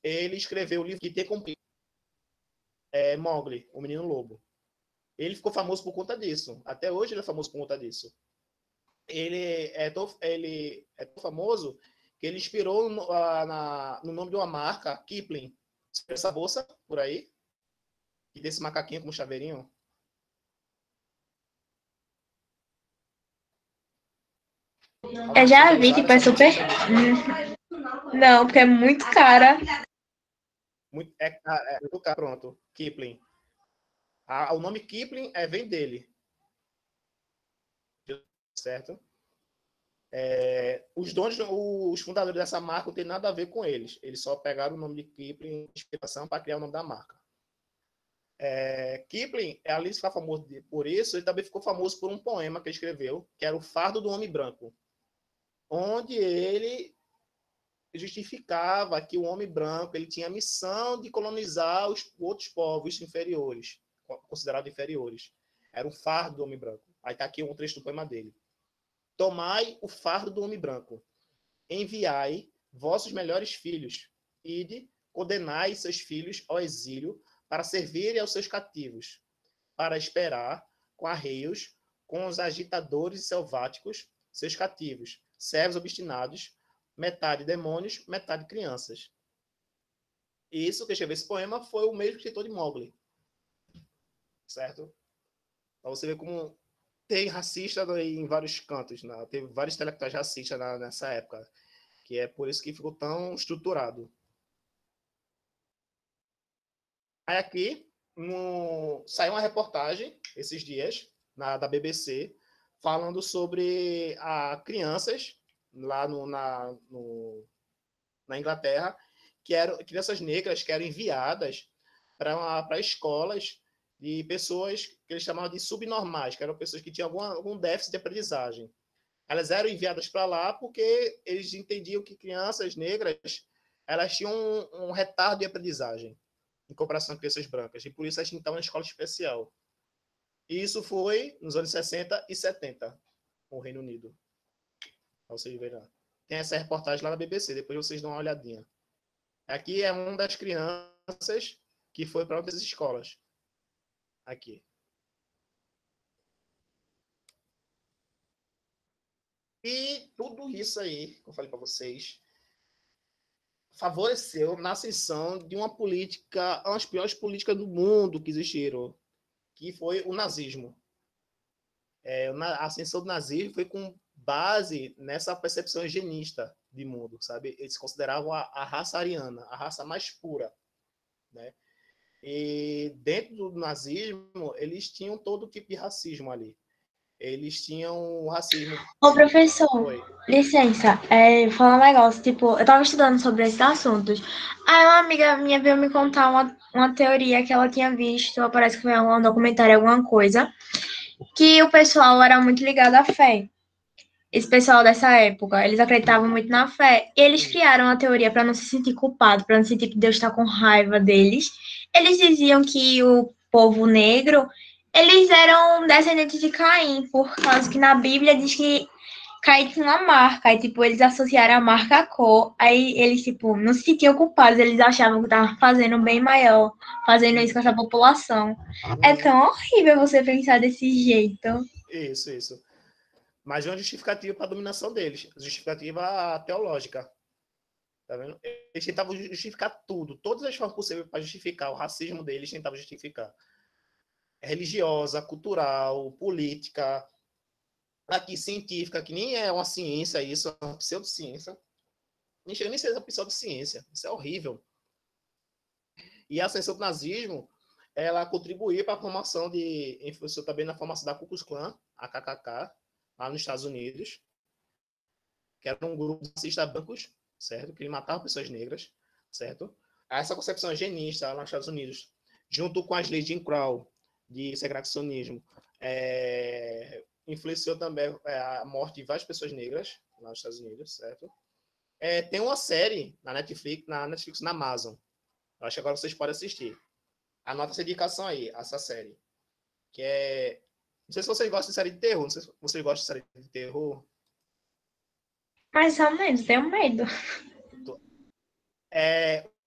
Ele escreveu o livro que tem como Mowgli, o Menino Lobo. Ele ficou famoso por conta disso. Até hoje ele é famoso por conta disso. Ele é tão famoso que ele inspirou no nome de uma marca, Kipling. Essa bolsa por aí, e desse macaquinho com chaveirinho. Eu já vi, tipo, é super... Não, porque é muito cara. Muito caro, pronto. Kipling. O nome Kipling vem dele. Certo? Os fundadores dessa marca não tem nada a ver com eles. Eles só pegaram o nome de Kipling de inspiração para criar o nome da marca. Kipling, além de ficar famoso por isso, ele também ficou famoso por um poema que ele escreveu, que era O Fardo do Homem Branco, onde ele justificava que o homem branco ele tinha a missão de colonizar os outros povos inferiores, considerados inferiores. Era um fardo do homem branco. Aí está aqui um trecho do poema dele. Tomai o fardo do homem branco, enviai vossos melhores filhos, ide, condenai seus filhos ao exílio para servirem aos seus cativos, para esperar com arreios, com os agitadores selváticos, seus cativos, servos obstinados, metade demônios, metade crianças. E isso, quem escreveu esse poema foi o mesmo escritor de Mowgli. Certo? Então você vê como tem racista em vários cantos, né? Teve vários intelectuais racistas nessa época, que é por isso que ficou tão estruturado. Aí aqui saiu uma reportagem esses dias da BBC falando sobre crianças lá na Inglaterra, crianças negras que eram enviadas para escolas de pessoas que eles chamavam de subnormais, que eram pessoas que tinham algum déficit de aprendizagem. Elas eram enviadas para lá porque eles entendiam que crianças negras elas tinham um retardo de aprendizagem em comparação com crianças brancas, e por isso elas estavam na escola especial. E isso foi nos anos 60 e 70, no Reino Unido. Então, vocês verão. Tem essa reportagem lá na BBC, depois vocês dão uma olhadinha. Aqui é uma das crianças que foi para outras escolas. Aqui. E tudo isso aí, que eu falei para vocês, favoreceu na ascensão de uma política, uma das piores políticas do mundo que existiram, que foi o nazismo. A ascensão do nazismo foi com base nessa percepção eugenista de mundo, sabe? Eles consideravam a raça ariana, a raça mais pura, né? E dentro do nazismo, eles tinham todo tipo de racismo ali. Eles tinham o racismo... Ô, professor, licença, falar um negócio, tipo, eu tava estudando sobre esses assuntos, aí uma amiga minha veio me contar uma teoria que ela tinha visto, parece que foi um documentário, alguma coisa, que o pessoal era muito ligado à fé. Esse pessoal dessa época, eles acreditavam muito na fé, e eles criaram a teoria para não se sentir culpado, para não sentir que Deus está com raiva deles. Eles diziam que o povo negro, eles eram descendentes de Caim, por causa que na Bíblia diz que Caim tinha uma marca, aí, tipo, eles associaram a marca à cor, aí eles, tipo, não se sentiam culpados, eles achavam que estavam fazendo um bem maior, fazendo isso com essa população. É tão horrível você pensar desse jeito. Isso. Mas é uma justificativa para a dominação deles, justificativa teológica. Tá vendo? Eles tentavam justificar tudo, todas as formas possíveis para justificar o racismo deles, tentavam justificar. Religiosa, cultural, política, aqui científica, que nem é uma ciência isso, é uma pseudociência. Nem chega nem a ser uma pseudociência, isso é horrível. E a ascensão do nazismo, ela contribuiu para a formação influenciou também na formação da Ku Klux Klan, a KKK, lá nos Estados Unidos, que era um grupo de racistas brancos, certo? Que ele matava pessoas negras, certo? Essa concepção eugenista lá nos Estados Unidos, junto com as leis de Jim Crow, de segregacionismo, influenciou também a morte de várias pessoas negras lá nos Estados Unidos, certo? Tem uma série na Netflix, na Amazon. Eu acho que agora vocês podem assistir. Anota essa indicação aí, essa série. Que é... Não sei se vocês gostam de série de terror. Não sei se vocês gostam de série de terror. Mais ou menos, tenho medo.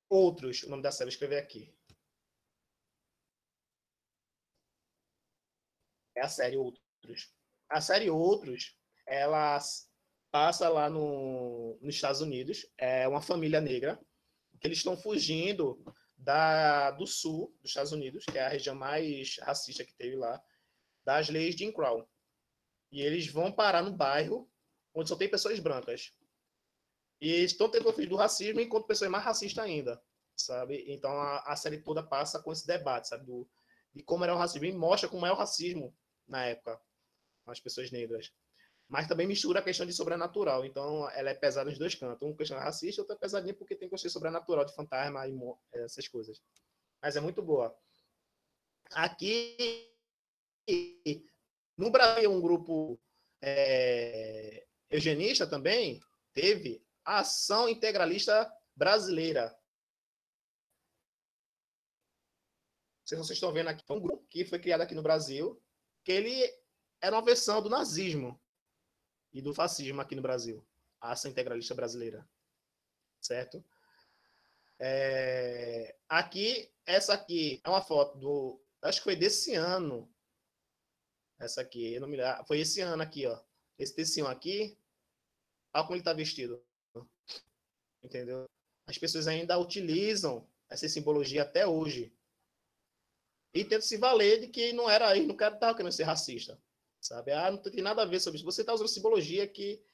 Outros, o nome da série, vou escrever aqui. É a série Outros. A série Outros, ela passa lá nos Estados Unidos. É uma família negra que eles estão fugindo do sul dos Estados Unidos, que é a região mais racista que teve lá, das leis de Jim Crow. E eles vão parar no bairro onde só tem pessoas brancas. E eles estão tentando fugir do racismo enquanto pessoas mais racistas ainda, sabe? Então a série toda passa com esse debate, sabe? De como era o racismo. E mostra como é o racismo na época, com as pessoas negras. Mas também mistura a questão de sobrenatural. Então ela é pesada nos dois cantos. Uma questão racista, outra pesadinha porque tem questão sobrenatural de fantasma e essas coisas. Mas é muito boa. Aqui no Brasil, um grupo eugenista também teve a Ação Integralista Brasileira. Não sei se vocês estão vendo aqui. É um grupo que foi criado aqui no Brasil, que ele era uma versão do nazismo e do fascismo aqui no Brasil. A Ação Integralista Brasileira. Certo? Essa aqui é uma foto acho que foi desse ano. Essa aqui, eu não me lembro. Foi esse ano aqui, ó. Esse tecinho aqui Olha como ele está vestido. Entendeu? As pessoas ainda utilizam essa simbologia até hoje. E tentam se valer de que não era aí, não estava querendo ser racista. Sabe? Não tem nada a ver sobre isso. Você está usando simbologia que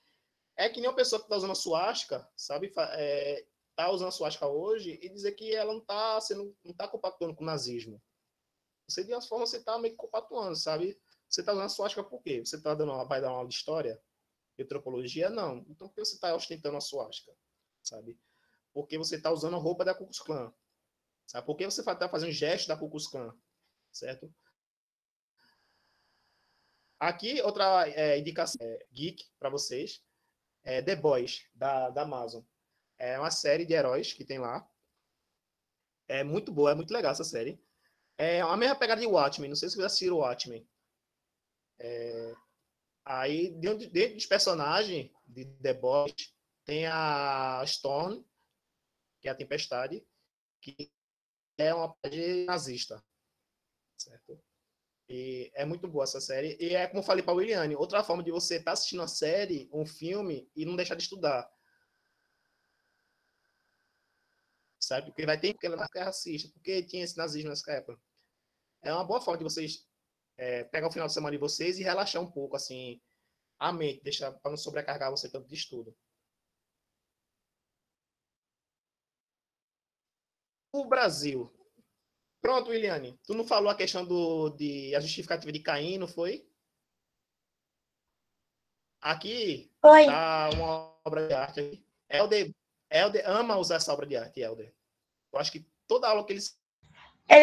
é que nem uma pessoa que está usando a suástica, sabe? Está usando a suástica hoje e dizer que ela não está compactuando com o nazismo. Você, de uma forma, você está meio que compactuando, sabe? Você está usando a suástica por quê? Você vai dar uma aula de história? De antropologia? Não. Então, por que você está ostentando a suástica? Sabe? Porque você está usando a roupa da Ku Klux Klan. Sabe? Por que você está fazendo gesto da Ku Klux Klan? Certo? Aqui, outra indicação geek para vocês. The Boys, da Amazon. É uma série de heróis que tem lá. É muito boa, é muito legal essa série. É a mesma pegada de Watchmen. Não sei se vocês assistiram Watchmen. Aí, dentro dos personagens de The Boys, tem a Storm, que é a Tempestade, que é uma parte nazista. Certo? E é muito boa essa série. E é como eu falei para a Williane, outra forma de você estar assistindo uma série, um filme, e não deixar de estudar. Sabe? Porque vai ter que ela é racista, porque tinha esse nazismo nessa época. É uma boa forma de vocês pegar o final de semana de vocês e relaxar um pouco, assim, a mente, para não sobrecarregar você tanto de estudo. O Brasil. Pronto, Williane. Tu não falou a questão a justificativa de Caim, não foi? Aqui tá uma obra de arte. Helder ama usar essa obra de arte, Helder. Eu acho que toda aula que ele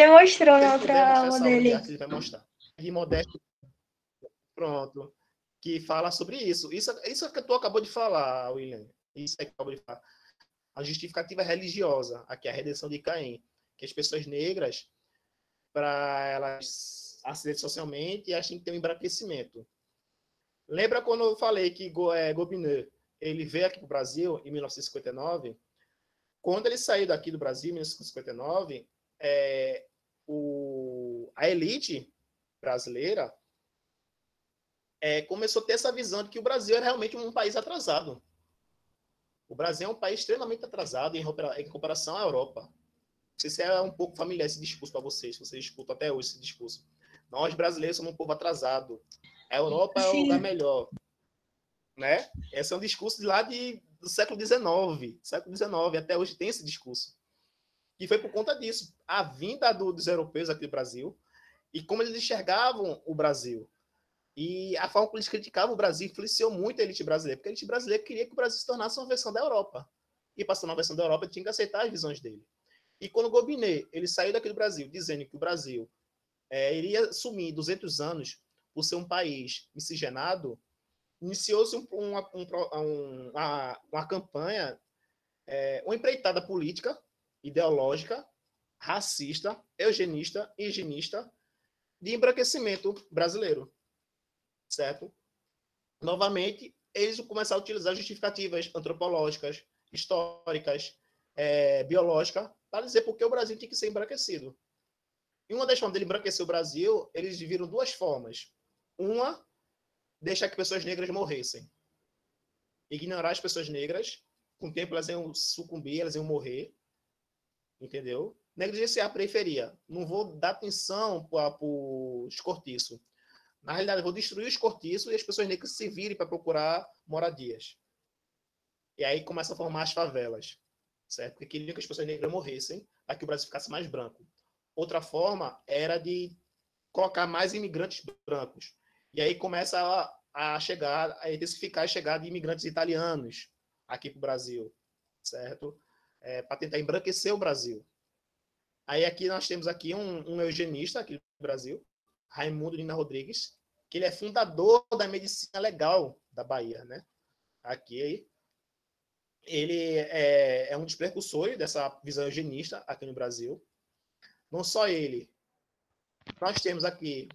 mostrou ele na outra aula dele. Ele vai mostrar. De Modesto. Pronto. Que fala sobre isso. Isso que tu acabou de falar, William. Isso que tu acabou de falar. A justificativa religiosa, aqui a redenção de Caim, que as pessoas negras, para elas ascenderem socialmente, elas têm que ter um embranquecimento. Lembra quando eu falei que Gobineau, ele veio aqui para o Brasil em 1959? Quando ele saiu daqui do Brasil em 1959, a elite brasileira começou a ter essa visão de que o Brasil era realmente um país atrasado. O Brasil é um país extremamente atrasado em comparação à Europa. Não sei se é um pouco familiar esse discurso para vocês, se vocês escutam até hoje esse discurso. Nós, brasileiros, somos um povo atrasado. A Europa é o lugar melhor. Né? Esse é um discurso de lá do século XIX. Século XIX, até hoje tem esse discurso. E foi por conta disso. A vinda dos europeus aqui do Brasil e como eles enxergavam o Brasil. E a forma como eles criticavam o Brasil influenciou muito a elite brasileira, porque a elite brasileira queria que o Brasil se tornasse uma versão da Europa. E para se tornar uma versão da Europa, ele tinha que aceitar as visões dele. E quando o Gobineau ele saiu daqui do Brasil, dizendo que o Brasil iria sumir 200 anos por ser um país miscigenado, iniciou-se uma campanha, uma empreitada política, ideológica, racista, eugenista, higienista, de embranquecimento brasileiro. Certo? Novamente, eles começaram a utilizar justificativas antropológicas, históricas, biológicas, para dizer por que o Brasil tinha que ser embranquecido. E uma das formas de embranquecer o Brasil, eles viram duas formas. Uma, deixar que pessoas negras morressem. Ignorar as pessoas negras, com o tempo elas iam sucumbir, elas iam morrer. Entendeu? Negligenciar a periferia. Não vou dar atenção para os cortiços. Na realidade, eu vou destruir os cortiços e as pessoas negras se virem para procurar moradias. E aí começa a formar as favelas. Certo? Porque queriam que as pessoas negras morressem para que o Brasil ficasse mais branco. Outra forma era de colocar mais imigrantes brancos. E aí começa a intensificar a chegada de imigrantes italianos aqui para o Brasil. Certo? Para tentar embranquecer o Brasil. Aí aqui nós temos aqui um eugenista aqui no Brasil, Raimundo Lina Rodrigues, que ele é fundador da medicina legal da Bahia, né? Aqui, ele é um dos precursores dessa visão eugenista aqui no Brasil. Não só ele. Nós temos aqui...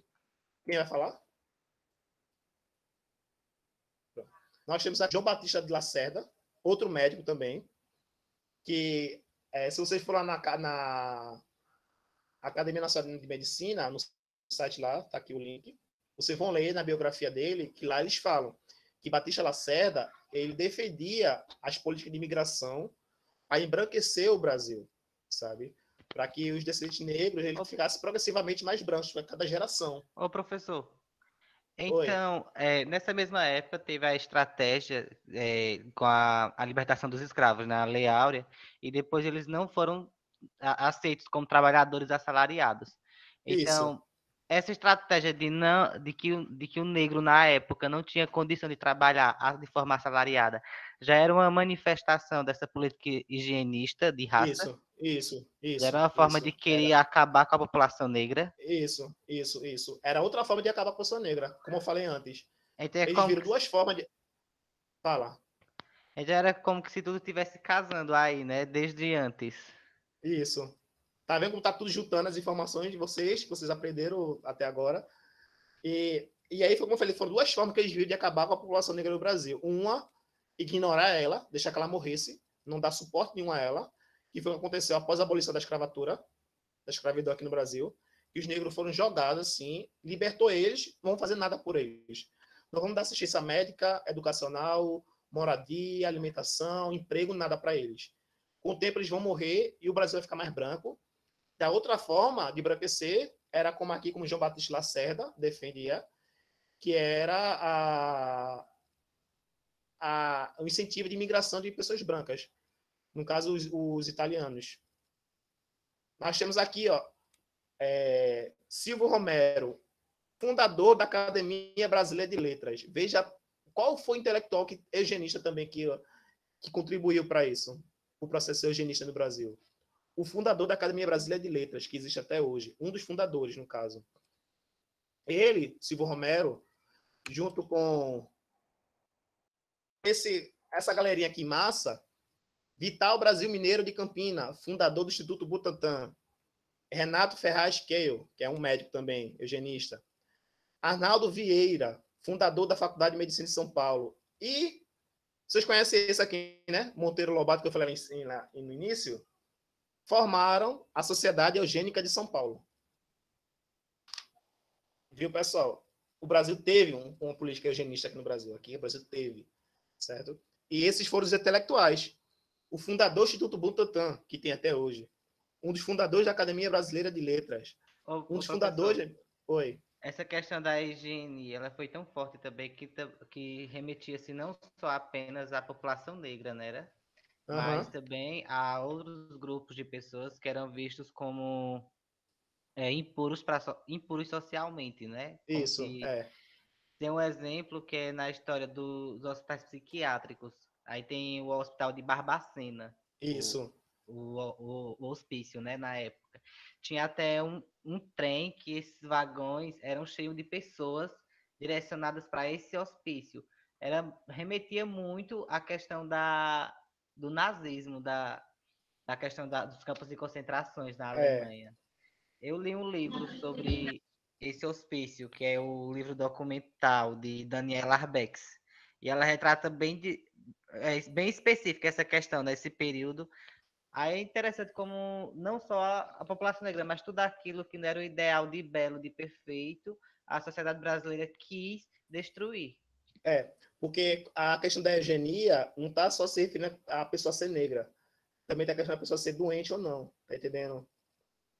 Quem vai falar? Nós temos aqui João Batista de Lacerda, outro médico também, que, se vocês forem lá na Academia Nacional de Medicina, no site lá, tá aqui o link, vocês vão ler na biografia dele, que lá eles falam que Batista Lacerda, ele defendia as políticas de imigração a embranquecer o Brasil, sabe? Para que os descendentes negros eles ficassem progressivamente mais brancos a cada geração. Ô, professor, Oi. então, nessa mesma época teve a estratégia com a libertação dos escravos, na Lei Áurea, e depois eles não foram aceitos como trabalhadores assalariados. Isso. Então, essa estratégia de que o negro na época não tinha condição de trabalhar de forma assalariada já era uma manifestação dessa política higienista de raça, já era uma forma de querer acabar com a população negra. Isso. Era outra forma de acabar com a pessoa negra, como eu falei antes. Então, Eles viram duas formas de... Fala. Já era como que se tudo tivesse casando aí, né? Desde antes. Isso. Tá vendo como tá tudo juntando as informações de vocês, que vocês aprenderam até agora. E aí, como eu falei, foram duas formas que eles viram de acabar com a população negra no Brasil. Uma, ignorar ela, deixar que ela morresse, não dar suporte nenhum a ela, que foi o que aconteceu após a abolição da escravatura, da escravidão aqui no Brasil, e os negros foram jogados assim, libertou eles, não vão fazer nada por eles. Não vamos dar assistência médica, educacional, moradia, alimentação, emprego, nada para eles. Com o tempo eles vão morrer e o Brasil vai ficar mais branco. E a outra forma de embranquecer era como aqui, como João Batista Lacerda defendia, que era o incentivo de imigração de pessoas brancas. No caso, os italianos. Nós temos aqui, Silvio Romero, fundador da Academia Brasileira de Letras. Veja qual foi o intelectual eugenista também que contribuiu para isso, o processo eugenista no Brasil. O fundador da Academia Brasileira de Letras, que existe até hoje. Um dos fundadores, no caso. Ele, Silvio Romero, junto com essa galerinha aqui massa, Vital Brasil Mineiro de Campina, fundador do Instituto Butantan. Renato Ferraz Keil, que é um médico também, eugenista. Arnaldo Vieira, fundador da Faculdade de Medicina de São Paulo. E vocês conhecem esse aqui, né? Monteiro Lobato, que eu falei no início. Formaram a Sociedade Eugênica de São Paulo. Viu, pessoal? O Brasil teve uma política eugenista aqui no Brasil. Aqui o Brasil teve, certo? E esses foram os intelectuais. O fundador do Instituto Butantan, que tem até hoje. Um dos fundadores da Academia Brasileira de Letras. Um dos fundadores... Oi. Essa questão da higiene, ela foi tão forte também que remetia-se não só apenas à população negra, né? Mas também a outros grupos de pessoas que eram vistos como impuros socialmente, né? Isso, Tem um exemplo que é na história dos hospitais psiquiátricos. Aí tem o Hospital de Barbacena. Isso. O hospício, né, na época. Tinha até um trem que esses vagões eram cheios de pessoas direcionadas para esse hospício. Remetia muito à questão do nazismo, da questão dos campos de concentrações na Alemanha. Eu li um livro sobre esse hospício, que é o livro documental de Daniela Arbex. E ela retrata bem específica essa questão, nesse período. Aí é interessante como não só a população negra, mas tudo aquilo que não era o ideal de belo, de perfeito, a sociedade brasileira quis destruir. Porque a questão da eugenia não está só se referindo a pessoa ser negra. Também tem a questão da pessoa ser doente ou não. Tá entendendo?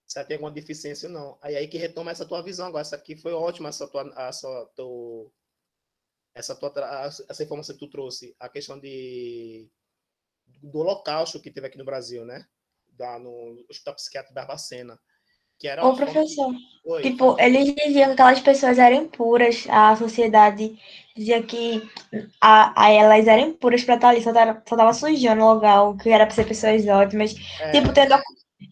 Se ela tem alguma deficiência ou não. Aí que retoma essa tua visão agora. Essa aqui foi ótima, essa informação que tu trouxe. A questão do holocausto que teve aqui no Brasil, né? No Hospital Psiquiátrico de Barbacena. Que era professor, tipo, eles diziam que aquelas pessoas eram impuras, a sociedade dizia que elas eram impuras pra estar ali, só tava sujando o local, que era pra ser pessoas ótimas. Tipo,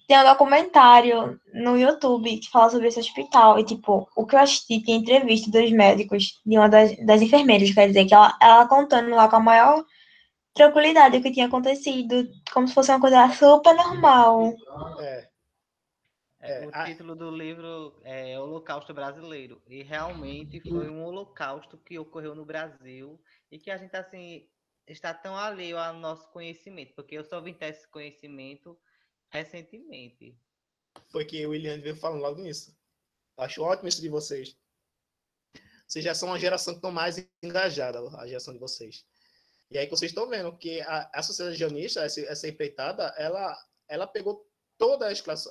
tem um documentário no YouTube que fala sobre esse hospital, e tipo, o que eu assisti, tem entrevista dos médicos, de uma das enfermeiras, quer dizer, que ela contando lá com a maior tranquilidade o que tinha acontecido, como se fosse uma coisa super normal. O título do livro é Holocausto Brasileiro. E realmente foi um holocausto que ocorreu no Brasil e que a gente assim está tão alheio ao nosso conhecimento, porque eu só vim ter esse conhecimento recentemente. Foi que o William veio falando logo nisso. Acho ótimo isso de vocês. Vocês já são uma geração que estão mais engajada, a geração de vocês. E aí que vocês estão vendo que a sociedade sionista, essa empreitada, ela pegou todas as classes,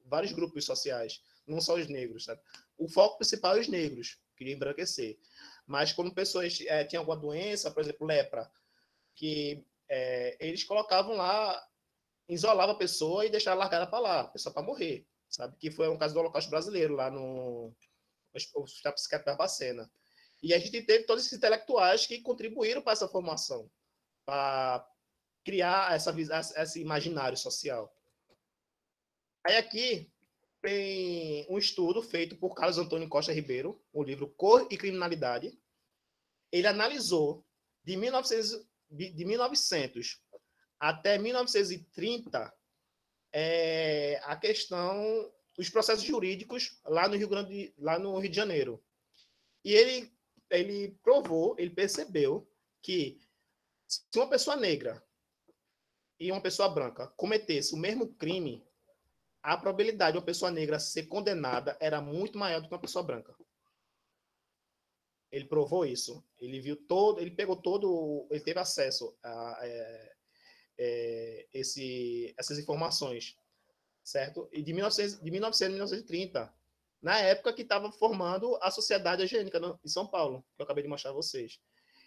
vários grupos sociais, não só os negros, sabe? O foco principal é os negros, queria embranquecer. Mas quando pessoas tinham alguma doença, por exemplo, lepra, que eles colocavam lá, isolavam a pessoa e deixavam largada para lá, a pessoa para morrer, sabe? Que foi um caso do Holocausto Brasileiro, lá no Hospital Psiquiátrico Barbacena. E a gente teve todos esses intelectuais que contribuíram para essa formação, para criar esse imaginário social. Aí aqui tem um estudo feito por Carlos Antônio Costa Ribeiro, o livro Cor e Criminalidade. Ele analisou de 1900 até 1930 a questão dos processos jurídicos lá no Rio de Janeiro. E ele provou, ele percebeu que se uma pessoa negra e uma pessoa branca cometesse o mesmo crime, a probabilidade de uma pessoa negra ser condenada era muito maior do que uma pessoa branca. Ele provou isso. Ele viu todo, ele pegou todo, ele teve acesso a essas informações, certo? E de 1900 a 1930, na época que estava formando a Sociedade Eugênica em São Paulo, que eu acabei de mostrar a vocês.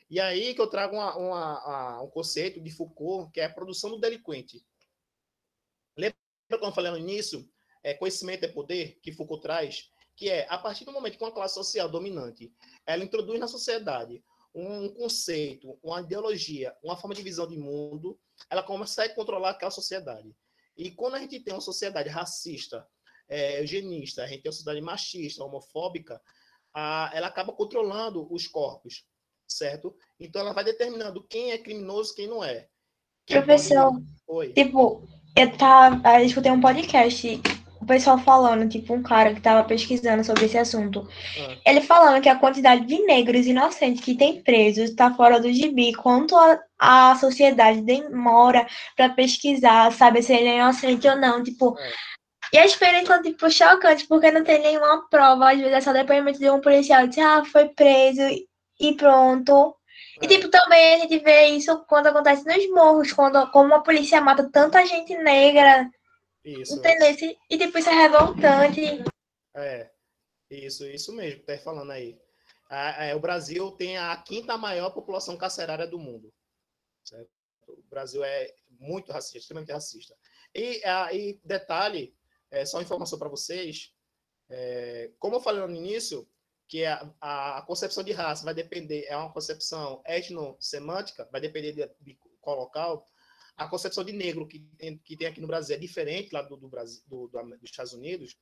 E aí que eu trago um conceito de Foucault, que é a produção do delinquente. Lembra quando eu falei no início, conhecimento é poder, que Foucault traz? Que a partir do momento que uma classe social dominante, ela introduz na sociedade um conceito, uma ideologia, uma forma de visão de mundo, ela consegue controlar aquela sociedade. E quando a gente tem uma sociedade racista, eugenista, a gente tem uma sociedade machista, homofóbica, ela acaba controlando os corpos, certo? Então ela vai determinando quem é criminoso e quem não é. Professor, Oi. tipo, eu escutei um podcast, o pessoal falando, tipo, um cara que tava pesquisando sobre esse assunto. Ele falando que a quantidade de negros inocentes que tem presos tá fora do gibi, quanto a sociedade demora para pesquisar, saber se ele é inocente ou não, tipo. E a experiência, tipo, chocante, porque não tem nenhuma prova, às vezes é só depoimento de um policial, diz, foi preso e pronto. E, tipo, também a gente vê isso quando acontece nos morros, como a polícia mata tanta gente negra. Isso. Entendeu? E, tipo, isso é revoltante. Isso mesmo que tá falando aí. O Brasil tem a 5ª maior população carcerária do mundo. Certo? O Brasil é muito racista, extremamente racista. E detalhe, só uma informação para vocês, como eu falei no início, que a concepção de raça vai depender, é uma concepção etnosemântica, vai depender de qual local. A concepção de negro que tem aqui no Brasil é diferente lá do Brasil, dos Estados Unidos.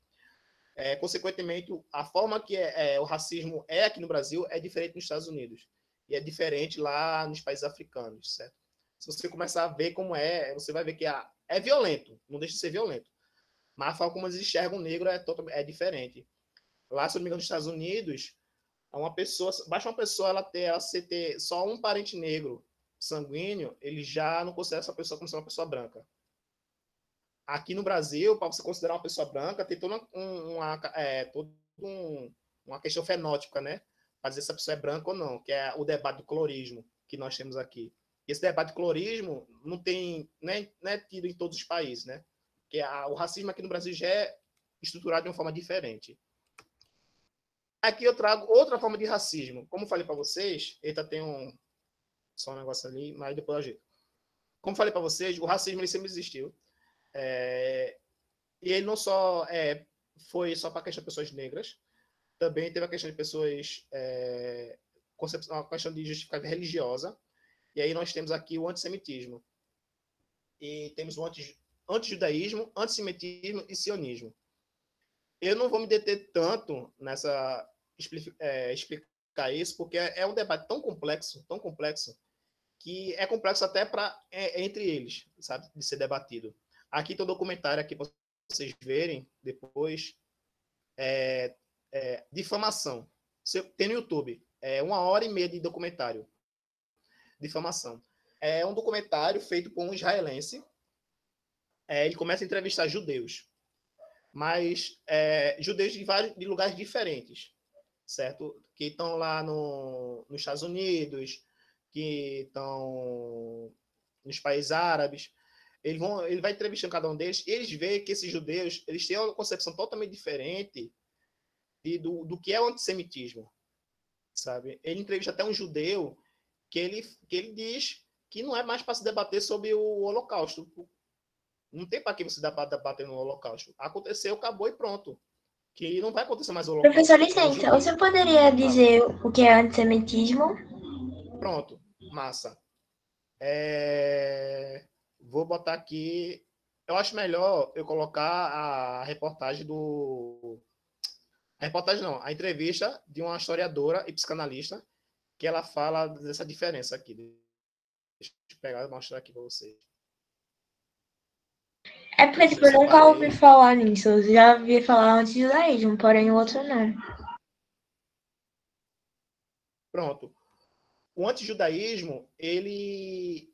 Consequentemente, a forma que o racismo é aqui no Brasil é diferente nos Estados Unidos. E é diferente lá nos países africanos, certo? Se você começar a ver como você vai ver que é violento, não deixa de ser violento. Mas a forma como eles enxergam o negro é diferente. Lá, se eu não me engano, nos Estados Unidos, basta uma pessoa ela ter só um parente negro sanguíneo, ele já não considera essa pessoa como sendo uma pessoa branca. Aqui no Brasil, para você considerar uma pessoa branca, tem toda uma questão fenótipa, né? Para dizer se a pessoa é branca ou não, que é o debate do colorismo que nós temos aqui. E esse debate do colorismo não é tido em todos os países, né? Porque o racismo aqui no Brasil já é estruturado de uma forma diferente. Aqui eu trago outra forma de racismo. Como eu falei para vocês, tem só um negócio ali, mas depois eu ajeito. Como eu falei para vocês, o racismo ele sempre existiu. E ele não só foi só para a questão de pessoas negras, também teve a questão de pessoas, a questão de justificativa religiosa, e aí nós temos aqui o antissemitismo. E temos o antijudaísmo, antissemitismo e sionismo. Eu não vou me deter tanto nessa explicar isso, porque é um debate tão complexo, que é complexo até entre eles, sabe, de ser debatido. Aqui tem um documentário aqui para vocês verem depois. Difamação. Tem no YouTube. 1h30 de documentário. Difamação. É um documentário feito por um israelense. Ele começa a entrevistar judeus. Mas judeus de lugares diferentes. Certo? Que estão lá nos Estados Unidos, que estão nos países árabes. Ele vai entrevistando cada um deles e eles veem que esses judeus eles têm uma concepção totalmente diferente do que é o antissemitismo, sabe? Ele entrevista até um judeu que ele diz que não é mais para se debater sobre o Holocausto. Não tem para que você debater no Holocausto. Aconteceu, acabou e pronto. Que não vai acontecer mais o Holocausto. Professor, licença, você poderia dizer o que é antissemitismo? Pronto, massa. Vou botar aqui. Eu acho melhor eu colocar a reportagem do. A reportagem não, a entrevista de uma historiadora e psicanalista que ela fala dessa diferença aqui. Deixa eu pegar e mostrar aqui para vocês. É porque tipo, eu nunca ouvi falar nisso. Eu já ouvi falar anti-judaísmo, porém o outro não. Pronto. O antijudaísmo, ele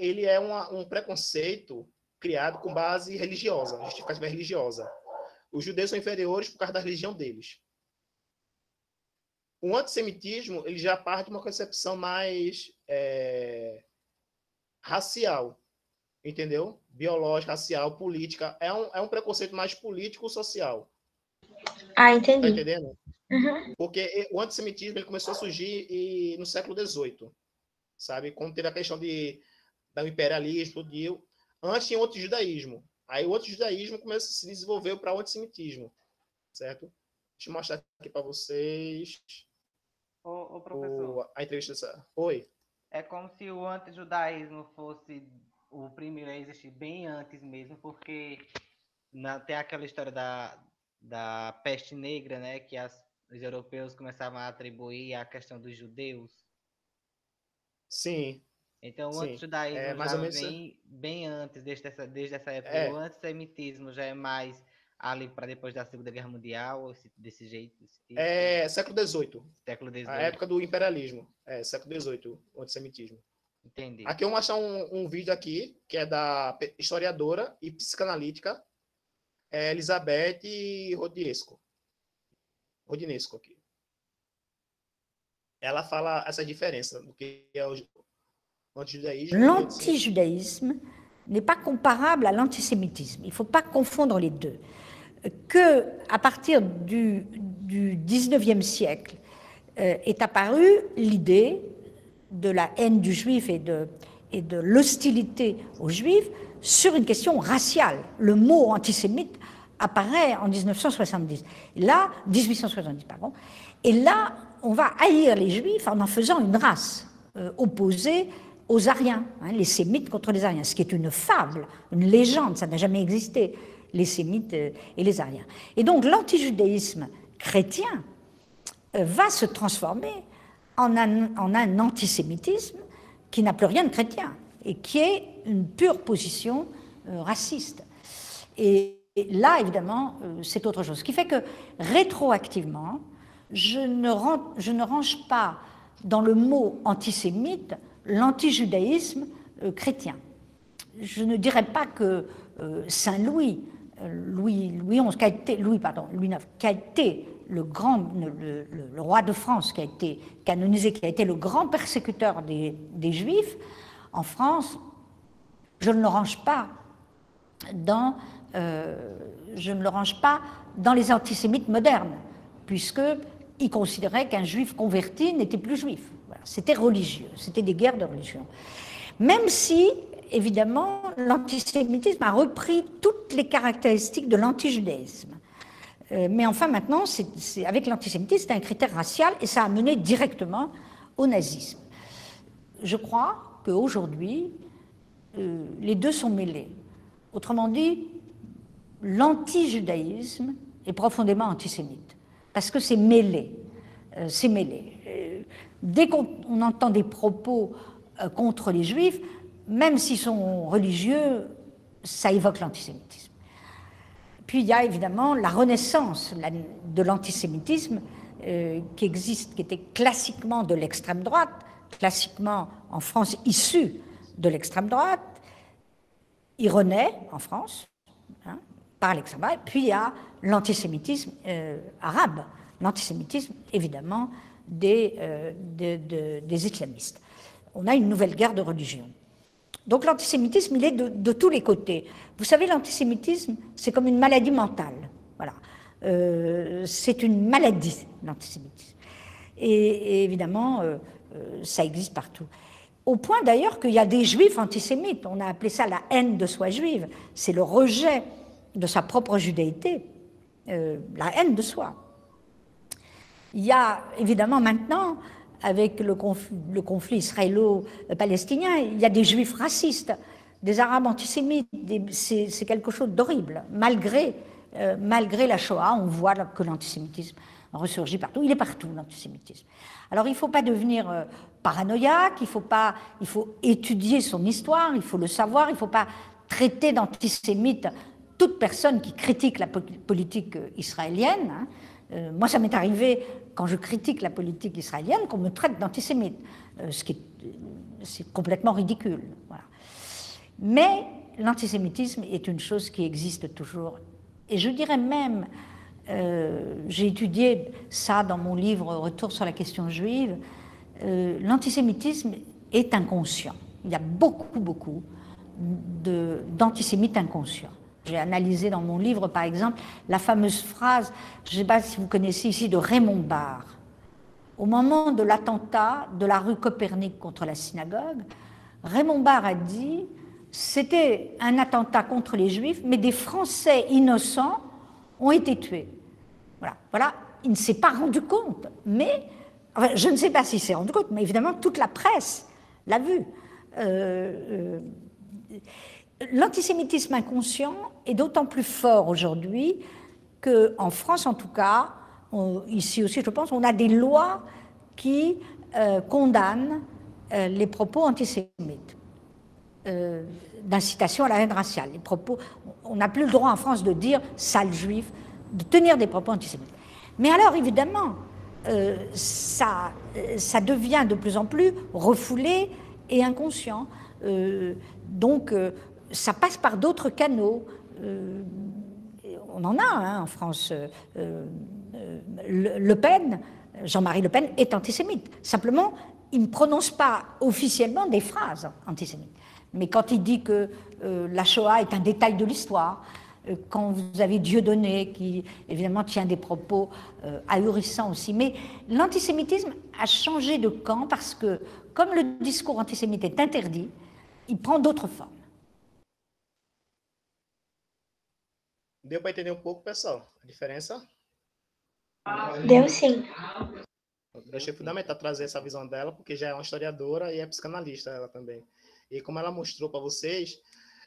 é um preconceito criado com base religiosa, justificativa religiosa. Os judeus são inferiores por causa da religião deles. O antissemitismo, ele já parte de uma concepção mais racial, entendeu? Biológica, racial, política. É um preconceito mais político-social. Ah, entendi. Tá entendendo? Uhum. Porque o antissemitismo ele começou a surgir no século XVIII, sabe? Quando teve a questão do imperialismo, antes tinha o antijudaísmo. Aí o antijudaísmo começou a se desenvolver para o antissemitismo, certo? Deixa eu mostrar aqui para vocês. Ô professor. A entrevista. Oi. É como se o antijudaísmo fosse o primeiro a existir bem antes mesmo, porque tem aquela história da peste negra, né, que os europeus começavam a atribuir à questão dos judeus. Sim. Então o antijudaísmo mais já ou menos vem bem antes, desde essa época. O antissemitismo já é mais ali para depois da Segunda Guerra Mundial, desse jeito? Tipo? Século XVIII. Século XVIII. A época do imperialismo. Século XVIII, o antissemitismo. Entendi. Aqui eu vou mostrar um vídeo aqui, que é da historiadora e psicanalítica Elizabeth Rodinesco aqui. Ela fala essa diferença do que é o antijudaïsme. L'antijudaïsme n'est pas comparable à l'antisémitisme. Il ne faut pas confondre les deux. Qu'à partir du 19e siècle est apparue l'idée de la haine du juif et de l'hostilité aux juifs sur une question raciale. Le mot antisémite apparaît en 1870, pardon. Et là, on va haïr les juifs en faisant une race opposée aux Aryens, les Sémites contre les Aryens, ce qui est une fable, une légende, ça n'a jamais existé, les Sémites et les Aryens. Et donc l'antijudaïsme chrétien va se transformer en un antisémitisme qui n'a plus rien de chrétien et qui est une pure position raciste. Et là, évidemment, c'est autre chose. Ce qui fait que, rétroactivement, je ne range pas dans le mot antisémite l'antijudaïsme chrétien. Je ne dirais pas que Saint Louis IX, qui a été le roi de France, qui a été canonisé, qui a été le grand persécuteur des Juifs, en France, je ne le range pas dans les antisémites modernes, puisqu'il considérait qu'un juif converti n'était plus juif. Voilà, c'était religieux, c'était des guerres de religion. Même si, évidemment, l'antisémitisme a repris toutes les caractéristiques de l'antijudaïsme. Mais enfin, maintenant, avec l'antisémitisme, c'est un critère racial et ça a mené directement au nazisme. Je crois qu'aujourd'hui, les deux sont mêlés. Autrement dit, l'antijudaïsme est profondément antisémite, parce que c'est mêlé. Dès qu'on entend des propos contre les juifs, même s'ils sont religieux, ça évoque l'antisémitisme. Puis il y a évidemment la renaissance de l'antisémitisme qui était classiquement de l'extrême droite, classiquement en France issu de l'extrême droite. Il renaît en France par l'extrême droite. Puis il y a l'antisémitisme arabe, l'antisémitisme évidemment des islamistes. on a une nouvelle guerre de religion. Donc l'antisémitisme, il est de tous les côtés. Vous savez, l'antisémitisme, c'est comme une maladie mentale. Voilà. C'est une maladie, l'antisémitisme. Et évidemment, ça existe partout. Au point d'ailleurs qu'il y a des juifs antisémites. On a appelé ça la haine de soi juive. C'est le rejet de sa propre judéité, la haine de soi. Il y a évidemment maintenant, avec le conflit israélo-palestinien, il y a des juifs racistes, des arabes antisémites. C'est quelque chose d'horrible. Malgré la Shoah, on voit que l'antisémitisme ressurgit partout. Il est partout, l'antisémitisme. Alors il ne faut pas devenir paranoïaque, il faut étudier son histoire, il faut le savoir, il ne faut pas traiter d'antisémite toute personne qui critique la politique israélienne. Hein. Moi, ça m'est arrivé, quand je critique la politique israélienne, qu'on me traite d'antisémite, c'est complètement ridicule. Voilà. Mais l'antisémitisme est une chose qui existe toujours. Et je dirais même, j'ai étudié ça dans mon livre « Retour sur la question juive », l'antisémitisme est inconscient. Il y a beaucoup d'antisémites inconscients. J'ai analysé dans mon livre, par exemple, la fameuse phrase, je ne sais pas si vous connaissez ici, de Raymond Barre. Au moment de l'attentat de la rue Copernic contre la synagogue, Raymond Barre a dit « c'était un attentat contre les Juifs, mais des Français innocents ont été tués ». Voilà, il ne s'est pas rendu compte, mais, enfin, je ne sais pas s'il s'est rendu compte, mais évidemment, toute la presse l'a vu. L'antisémitisme inconscient est d'autant plus fort aujourd'hui qu'en France, en tout cas, ici aussi, je pense, on a des lois qui condamnent les propos antisémites, d'incitation à la haine raciale. Les propos, on n'a plus le droit en France de dire « sale juif », de tenir des propos antisémites. Mais alors, évidemment, ça devient de plus en plus refoulé et inconscient. Donc, ça passe par d'autres canaux. On en a hein, en France. Le Pen, Jean-Marie Le Pen, est antisémite. Simplement, il ne prononce pas officiellement des phrases antisémites. Mais quand il dit que la Shoah est un détail de l'histoire, quand vous avez Dieudonné qui, évidemment, tient des propos ahurissants aussi. Mais l'antisémitisme a changé de camp parce que, comme le discours antisémite est interdit, il prend d'autres formes. Deu para entender pouco, pessoal, a diferença? Deu sim. Eu achei fundamental trazer essa visão dela, porque já é uma historiadora e é psicanalista ela também. E como ela mostrou para vocês,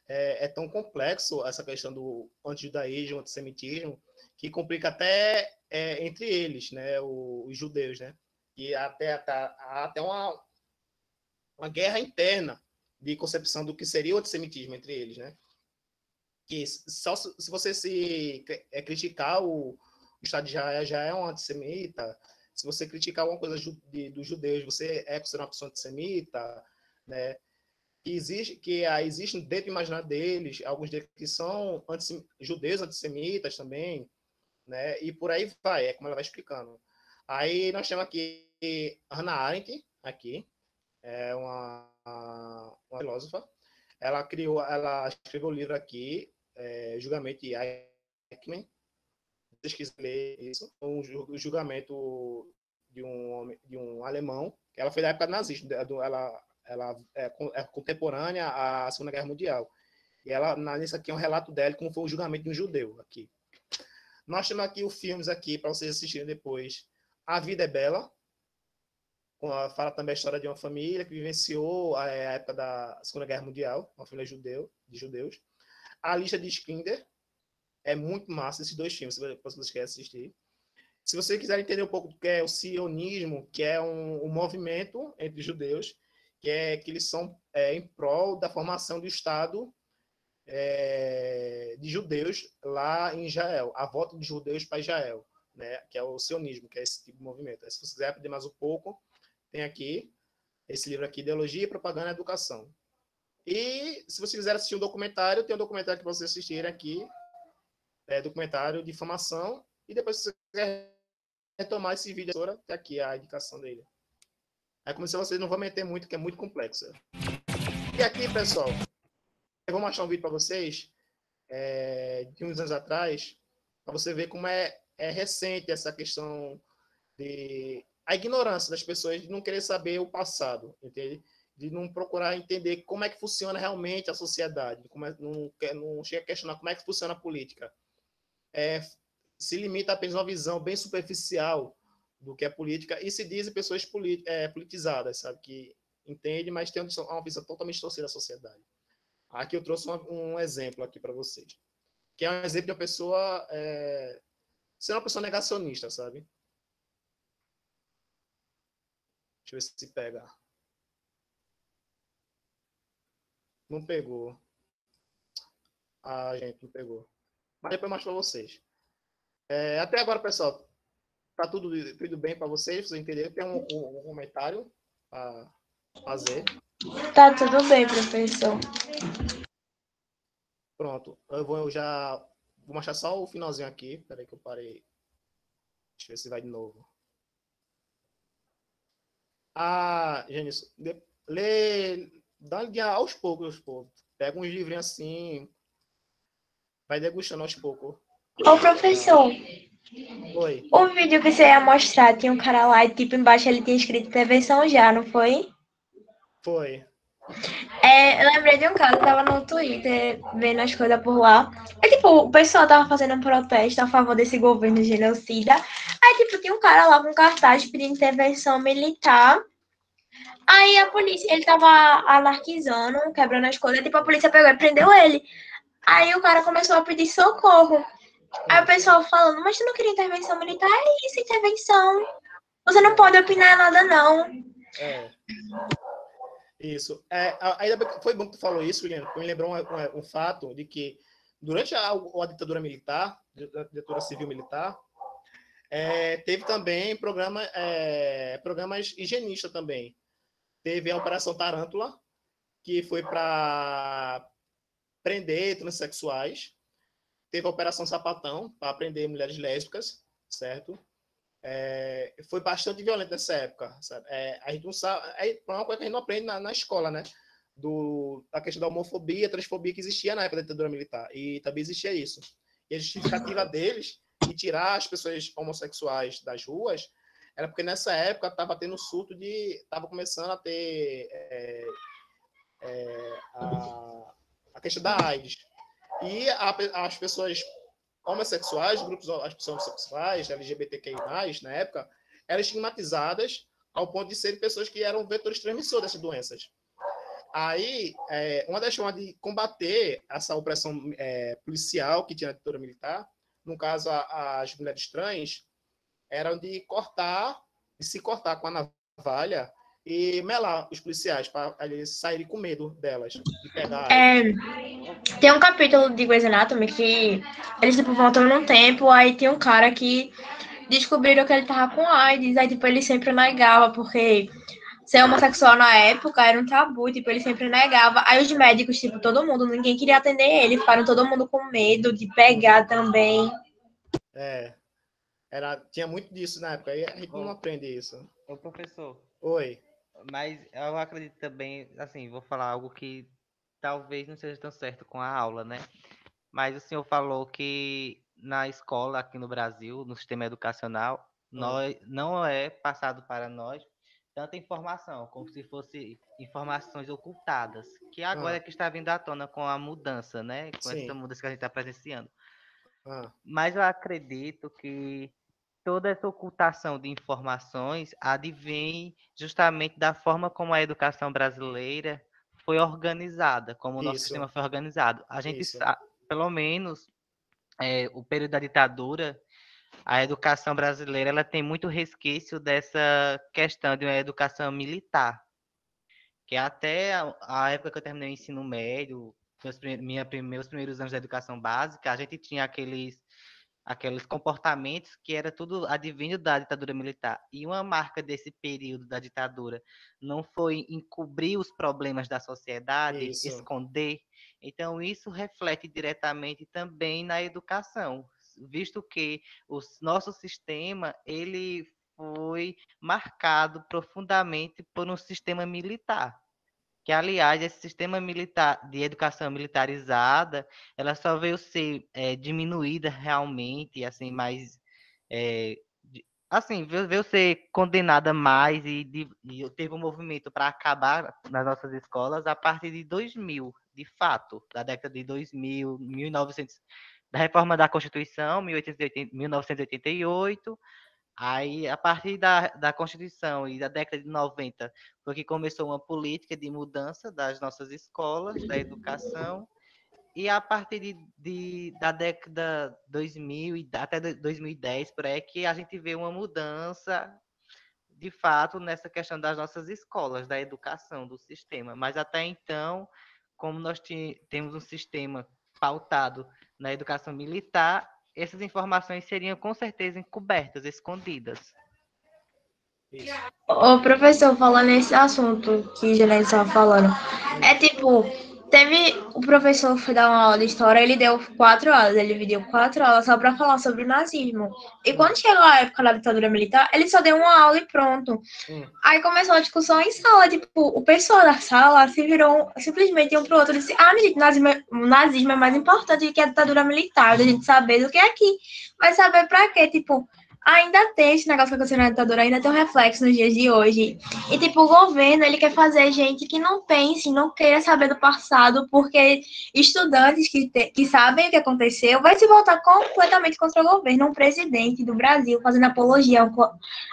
é tão complexo essa questão do antijudaísmo, antissemitismo, que complica até entre eles, né, os judeus, né? E até uma guerra interna de concepção do que seria o antissemitismo entre eles, né? Que só se você criticar o Estado de Israel já é um antissemita, se você criticar alguma coisa dos judeus, você é considerado uma pessoa antissemita, né? Existem dentro do imaginário deles, alguns deles que são judeus antissemitas também, né? E por aí vai, é como ela vai explicando. Aí nós temos aqui Hannah Arendt, aqui, é uma filósofa. Ela escreveu o livro aqui, Julgamento de Eichmann. Vocês quiserem ler isso, o julgamento de um alemão, que ela foi da época nazista, ela é contemporânea à Segunda Guerra Mundial. E nesse aqui é um relato dela, como foi o julgamento de um judeu aqui. Nós temos aqui os filmes aqui para vocês assistirem depois. A Vida é Bela. Fala também a história de uma família que vivenciou a época da Segunda Guerra Mundial, uma família de judeus. A Lista de Schindler. É muito massa esses dois filmes, se vocês querem assistir. Se vocês quiserem entender um pouco do que é o sionismo, que é um movimento entre judeus, que eles são em prol da formação do Estado de judeus lá em Israel, a volta de judeus para Israel, né? Que é o sionismo, que é esse tipo de movimento. Se você quiser aprender mais um pouco, tem aqui esse livro aqui, Ideologia, Propaganda e Educação. E se você quiser assistir um documentário, tem um documentário que vocês assistirem aqui, documentário de formação, e depois se você quiser retomar esse vídeo, tem aqui a indicação dele. Aí como se vocês não vão meter muito, que é muito complexo. E aqui, pessoal, eu vou mostrar um vídeo para vocês de uns anos atrás, para você ver como é recente essa questão de a ignorância das pessoas de não querer saber o passado, entende? De não procurar entender como é que funciona realmente a sociedade, não chega a questionar como é que funciona a política. Se limita apenas a uma visão bem superficial do que é política e se dizem pessoas politizadas, sabe? Que entendem, mas tem uma visão totalmente distorcida da sociedade. Aqui eu trouxe um exemplo aqui para vocês, que é um exemplo de uma pessoa ser uma pessoa negacionista, sabe? Deixa eu ver se pega. Não pegou. Ah, gente, não pegou. Mas depois eu mostro para vocês. Até agora, pessoal, tá tudo bem para vocês? Vocês entenderam? Tem um comentário a fazer? Tá tudo bem, professor. Pronto. Eu vou mostrar só o finalzinho aqui. Peraí que eu parei. Deixa eu ver se vai de novo. Gênesis, dá uma guia aos poucos, pô. Pega uns livrinhos assim, vai degustando aos poucos. Ô, professor, Oi. o vídeo que você ia mostrar, tinha um cara lá e, tipo, embaixo ele tinha escrito intervenção já, não foi? Foi. Eu lembrei de um caso, eu tava no Twitter vendo as coisas por lá. Aí, tipo, o pessoal tava fazendo um protesto a favor desse governo genocida. Aí, tipo, tinha um cara lá com cartaz pedindo intervenção militar. Aí a polícia, ele tava anarquizando, quebrando as coisas. Tipo, a polícia pegou e prendeu ele. Aí o cara começou a pedir socorro. Aí o pessoal falando, mas tu não queria intervenção militar? É isso, intervenção. Você não pode opinar nada, não. Isso. Ainda foi bom que tu falou isso, Juliano, porque me lembrou um fato de que durante a ditadura militar, a ditadura civil militar, teve também programas higienistas também. Teve a Operação Tarântula, que foi para prender transexuais. Teve a Operação Sapatão, para prender mulheres lésbicas, certo? Foi bastante violento nessa época, sabe? A gente não sabe, é uma coisa que a gente não aprende na escola, né? A questão da homofobia, transfobia que existia na época da ditadura militar. E também existia isso. E a justificativa deles de tirar as pessoas homossexuais das ruas era porque nessa época estava tendo surto estava começando a ter a questão da AIDS. E as pessoas homossexuais, as pessoas homossexuais, LGBTQI+, na época, eram estigmatizadas ao ponto de serem pessoas que eram vetores transmissores dessas doenças. Aí, uma das formas de combater essa opressão policial que tinha na ditadura militar, no caso, as mulheres trans, eram de se cortar com a navalha e melar os policiais, para eles saírem com medo delas, de pegar. Tem um capítulo de Grey's Anatomy que eles, tipo, voltam num tempo, aí tem um cara que descobriram que ele tava com AIDS, aí, tipo, ele sempre negava, porque ser homossexual na época era um tabu, tipo, ele sempre negava. Aí os médicos, tipo, todo mundo, ninguém queria atender ele, ficaram todo mundo com medo de pegar também. Tinha muito disso na época, aí a gente não aprende isso. Ô, professor. Oi. Mas eu acredito também, assim, vou falar algo que talvez não seja tão certo com a aula, né? Mas o senhor falou que na escola aqui no Brasil, no sistema educacional, não é passado para nós tanta informação, como se fosse informações ocultadas, que agora é que está vindo à tona com a mudança, né? Com essa mudança que a gente está presenciando. Mas eu acredito que toda essa ocultação de informações advém justamente da forma como a educação brasileira foi organizada, como o nosso sistema foi organizado. A gente sabe, pelo menos, o período da ditadura, a educação brasileira ela tem muito resquício dessa questão de uma educação militar, que até a época que eu terminei o ensino médio, meus primeiros anos da educação básica, a gente tinha aqueles comportamentos que era tudo advindo da ditadura militar. E uma marca desse período da ditadura não foi encobrir os problemas da sociedade, esconder. Então, isso reflete diretamente também na educação, visto que o nosso sistema, ele foi marcado profundamente por um sistema militar. Que, aliás, esse sistema militar de educação militarizada, ela só veio ser diminuída realmente, assim, mais assim, veio ser condenada mais e teve um movimento para acabar nas nossas escolas a partir de 2000, de fato, da década de 2000, 1900, da reforma da Constituição, 1988. Aí, a partir da Constituição e da década de 90, foi que começou uma política de mudança das nossas escolas, da educação, e a partir da década 2000 e até 2010, por aí, que a gente vê uma mudança, de fato, nessa questão das nossas escolas, da educação, do sistema. Mas até então, como nós temos um sistema pautado na educação militar, essas informações seriam com certeza encobertas, escondidas. Isso. Ô, professor, falando nesse assunto que Janete estava falando, é tipo, o professor foi dar uma aula de história, ele deu 4 aulas, ele dividiu 4 aulas só para falar sobre o nazismo. E quando chegou a época da ditadura militar, ele só deu uma aula e pronto. Aí começou a discussão em sala, tipo, o pessoal da sala se virou simplesmente um pro outro e disse, gente, o nazismo é mais importante que a ditadura militar, da gente saber do que aqui. Mas saber pra quê? Tipo, ainda tem esse negócio que aconteceu na ditadura, ainda tem um reflexo nos dias de hoje. E, tipo, o governo, ele quer fazer gente que não pense, não queira saber do passado, porque estudantes que sabem o que aconteceu vai se voltar completamente contra o governo. Um presidente do Brasil fazendo apologia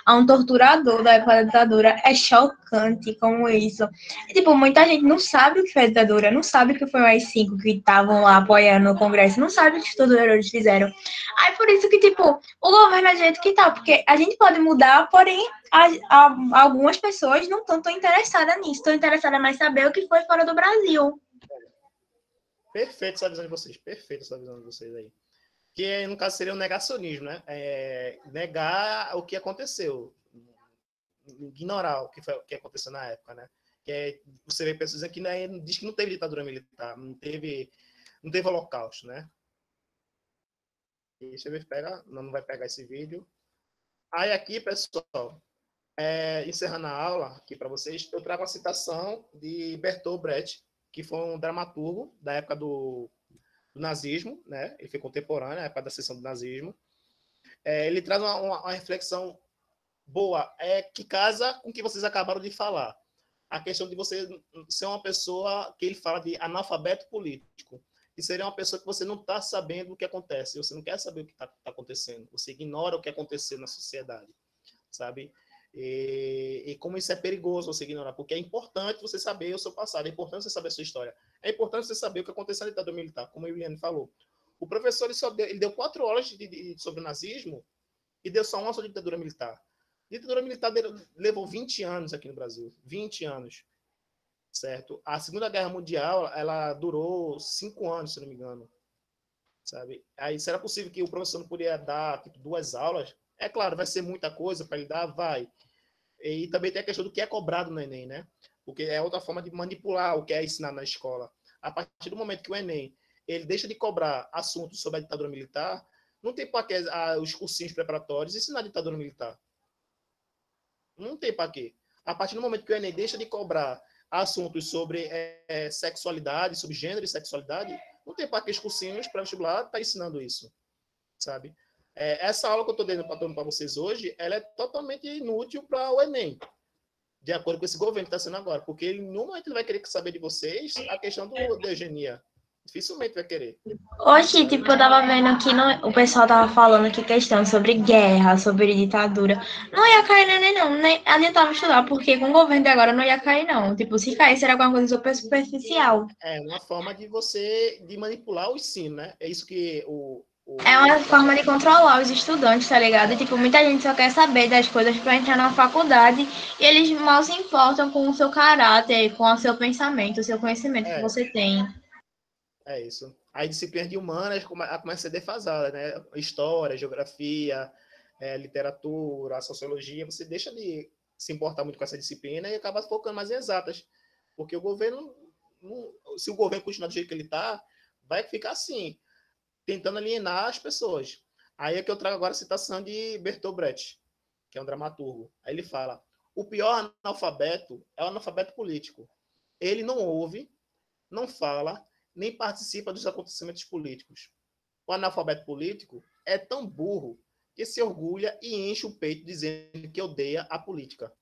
a um torturador da época da ditadura é chocante como isso. E, tipo, muita gente não sabe o que foi a ditadura, não sabe o que foi o AI-5 que estavam lá apoiando o Congresso, não sabe o que os torturadores fizeram. Aí, por isso que, tipo, o governo é do jeito que tá, porque a gente pode mudar, porém, algumas pessoas não estão tão interessadas nisso, estão interessadas mais em saber o que foi fora do Brasil. Perfeito essa visão de vocês, perfeita essa visão de vocês aí. Que, no caso, seria um negacionismo, né? Negar o que aconteceu, ignorar o que aconteceu na época, né? Você vê pessoas dizendo que diz que não teve ditadura militar, não teve holocausto, né? Deixa eu ver, não vai pegar esse vídeo. Aí aqui, pessoal, encerrando a aula aqui para vocês, eu trago a citação de Bertolt Brecht, que foi um dramaturgo da época do nazismo, né? Ele foi contemporâneo, na época da ascensão do nazismo. Ele traz uma reflexão boa, que casa com o que vocês acabaram de falar. A questão de você ser uma pessoa que ele fala de analfabeto político. Que seria uma pessoa que você não está sabendo o que acontece, você não quer saber o que está acontecendo, você ignora o que aconteceu na sociedade, sabe? E como isso é perigoso você ignorar, porque é importante você saber o seu passado, é importante você saber a sua história, é importante você saber o que aconteceu na ditadura militar, como o Eliane falou. O professor ele deu 4 aulas sobre o nazismo e deu só uma sobre a ditadura militar. A ditadura militar levou 20 anos aqui no Brasil, 20 anos. Certo? A Segunda Guerra Mundial, ela durou 5 anos, se não me engano. Sabe? Aí, será possível que o professor não poderia dar, tipo, 2 aulas? É claro, vai ser muita coisa para ele dar? Vai. E também tem a questão do que é cobrado no Enem, né? Porque é outra forma de manipular o que é ensinado na escola. A partir do momento que o Enem ele deixa de cobrar assuntos sobre a ditadura militar, não tem para que os cursinhos preparatórios ensinar a ditadura militar. Não tem para quê. A partir do momento que o Enem deixa de cobrar assuntos sobre sexualidade, sobre gênero e sexualidade, não tem para que os cursinhos pré-vestibular tá ensinando isso, sabe? Essa aula que eu estou dando para vocês hoje, ela é totalmente inútil para o Enem, de acordo com esse governo que está sendo agora, porque ele, no momento ele vai querer saber de vocês a questão da eugenia. Dificilmente vai querer. Oxi, tipo, eu tava vendo que o pessoal tava falando que questão sobre guerra, sobre ditadura, não ia cair no Enem, não, nem adiantava estudar, porque com o governo de agora não ia cair, não. Tipo, se caísse era alguma coisa super superficial. É uma forma de de manipular o ensino, né? É isso que É uma forma de controlar os estudantes, tá ligado? E, tipo, muita gente só quer saber das coisas para entrar na faculdade e eles mal se importam com o seu caráter, com o seu pensamento, o seu conhecimento que você tem. É isso. As disciplinas de humanas começam a ser defasadas, né? História, geografia, literatura, sociologia, você deixa de se importar muito com essa disciplina e acaba focando mais em exatas. Porque o governo, se o governo continuar do jeito que ele está, vai ficar assim, tentando alienar as pessoas. Aí é que eu trago agora a citação de Bertolt Brecht, que é um dramaturgo. Aí ele fala, o pior analfabeto é o analfabeto político. Ele não ouve, não fala, nem participa dos acontecimentos políticos. O analfabeto político é tão burro que se orgulha e enche o peito dizendo que odeia a política.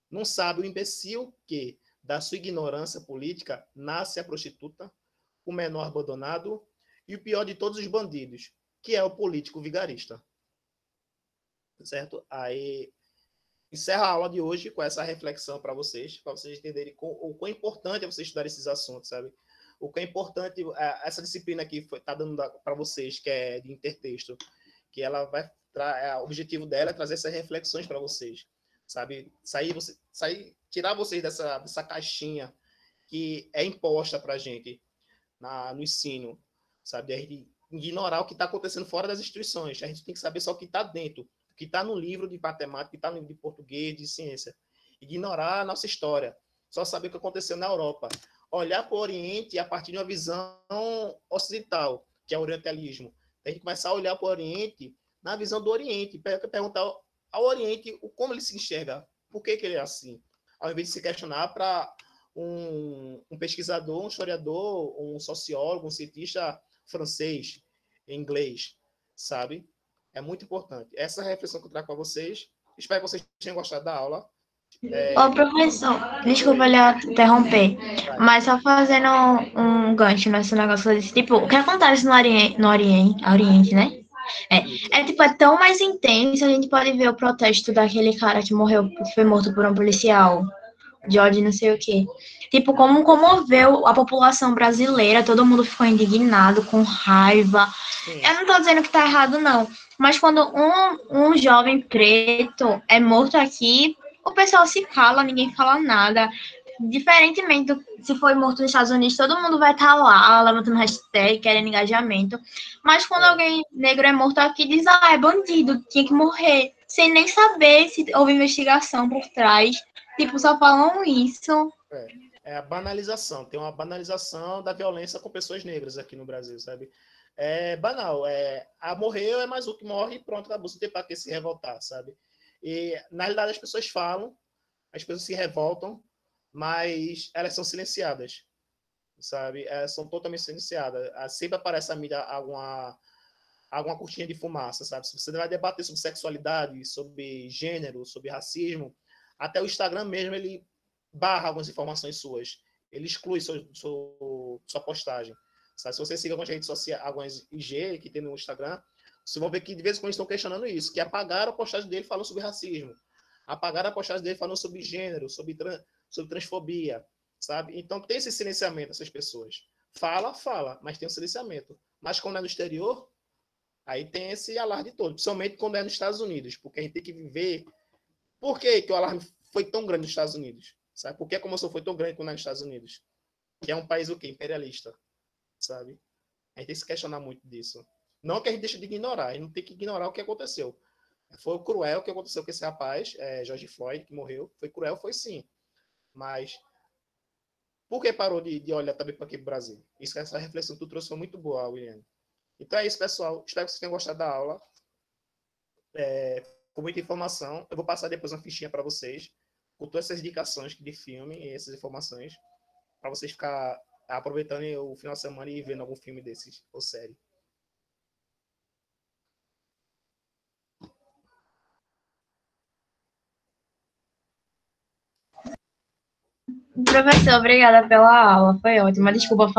Não sabe o imbecil que, da sua ignorância política, nasce a prostituta, o menor abandonado e o pior de todos os bandidos, que é o político vigarista. Certo? Aí encerra a aula de hoje com essa reflexão para vocês entenderem o quão importante é você estudar esses assuntos, sabe? O que é importante, essa disciplina aqui está dando para vocês, que é de intertexto, que ela vai, o objetivo dela é trazer essas reflexões para vocês, sabe? Tirar vocês dessa caixinha que é imposta para a gente no ensino, sabe? A gente ignorar o que está acontecendo fora das instituições. A gente tem que saber só o que está dentro, o que está no livro de matemática, o que está no livro de português, de ciência. Ignorar a nossa história, só saber o que aconteceu na Europa. Olhar para o Oriente a partir de uma visão ocidental, que é o orientalismo. A gente começar a olhar para o Oriente na visão do Oriente, perguntar ao Oriente como ele se enxerga, por que ele é assim, ao invés de se questionar para um pesquisador, um historiador, um sociólogo, um cientista francês, inglês, sabe? É muito importante. Essa é a reflexão que eu trago para vocês. Espero que vocês tenham gostado da aula. Ô, professor, desculpa lhe interromper, mas só fazendo um gancho nesse negócio desse tipo, o que acontece no Oriente, né? Tipo, é tão mais intenso, a gente pode ver o protesto daquele cara que morreu, que foi morto por um policial, George não sei o quê. Tipo, como comoveu a população brasileira, todo mundo ficou indignado, com raiva. Eu não tô dizendo que tá errado, não, mas quando um jovem preto é morto aqui, o pessoal se cala, ninguém fala nada. Diferentemente se foi morto nos Estados Unidos, todo mundo vai estar lá, levantando hashtag, querendo engajamento. Mas quando alguém negro é morto aqui, diz, é bandido, tinha que morrer. Sem nem saber se houve investigação por trás. Tipo, só falam isso. É a banalização. Tem uma banalização da violência com pessoas negras aqui no Brasil, sabe? É banal. Morreu, é mais um que morre e pronto, acabou. Não tem para que se revoltar, sabe? E, na realidade, as pessoas falam, as pessoas se revoltam, mas elas são silenciadas, sabe? Elas são totalmente silenciadas. Sempre aparece na mídia alguma cortina de fumaça, sabe? Se você vai debater sobre sexualidade, sobre gênero, sobre racismo, até o Instagram mesmo, ele barra algumas informações suas. Ele exclui sua postagem. Sabe? Se você siga algumas redes sociais, algumas IG que tem no Instagram, vocês vão ver que de vez em quando estão questionando isso, que apagaram a postagem dele falando sobre racismo, apagaram a postagem dele falando sobre gênero, sobre transfobia, sabe? Então tem esse silenciamento dessas pessoas. Fala, mas tem um silenciamento. Mas quando é no exterior, aí tem esse alarde todo, principalmente quando é nos Estados Unidos, porque a gente tem que viver... Por que o alarme foi tão grande nos Estados Unidos? Sabe? Por que a comoção foi tão grande quando é nos Estados Unidos? Que é um país o quê? Imperialista, sabe? A gente tem que se questionar muito disso. Não que a gente deixe de ignorar, a gente não tem que ignorar o que aconteceu. Foi cruel o que aconteceu com esse rapaz, George Floyd, que morreu. Foi cruel, foi sim. Mas por que parou de olhar também para aqui pro Brasil? Essa reflexão que tu trouxe foi muito boa, William. Então é isso, pessoal. Espero que vocês tenham gostado da aula. Com muita informação. Eu vou passar depois uma fichinha para vocês, com todas essas indicações de filme e essas informações, para vocês ficar aproveitando o final de semana e vendo algum filme desses, ou série. Professor, obrigada pela aula, foi ótima. Desculpa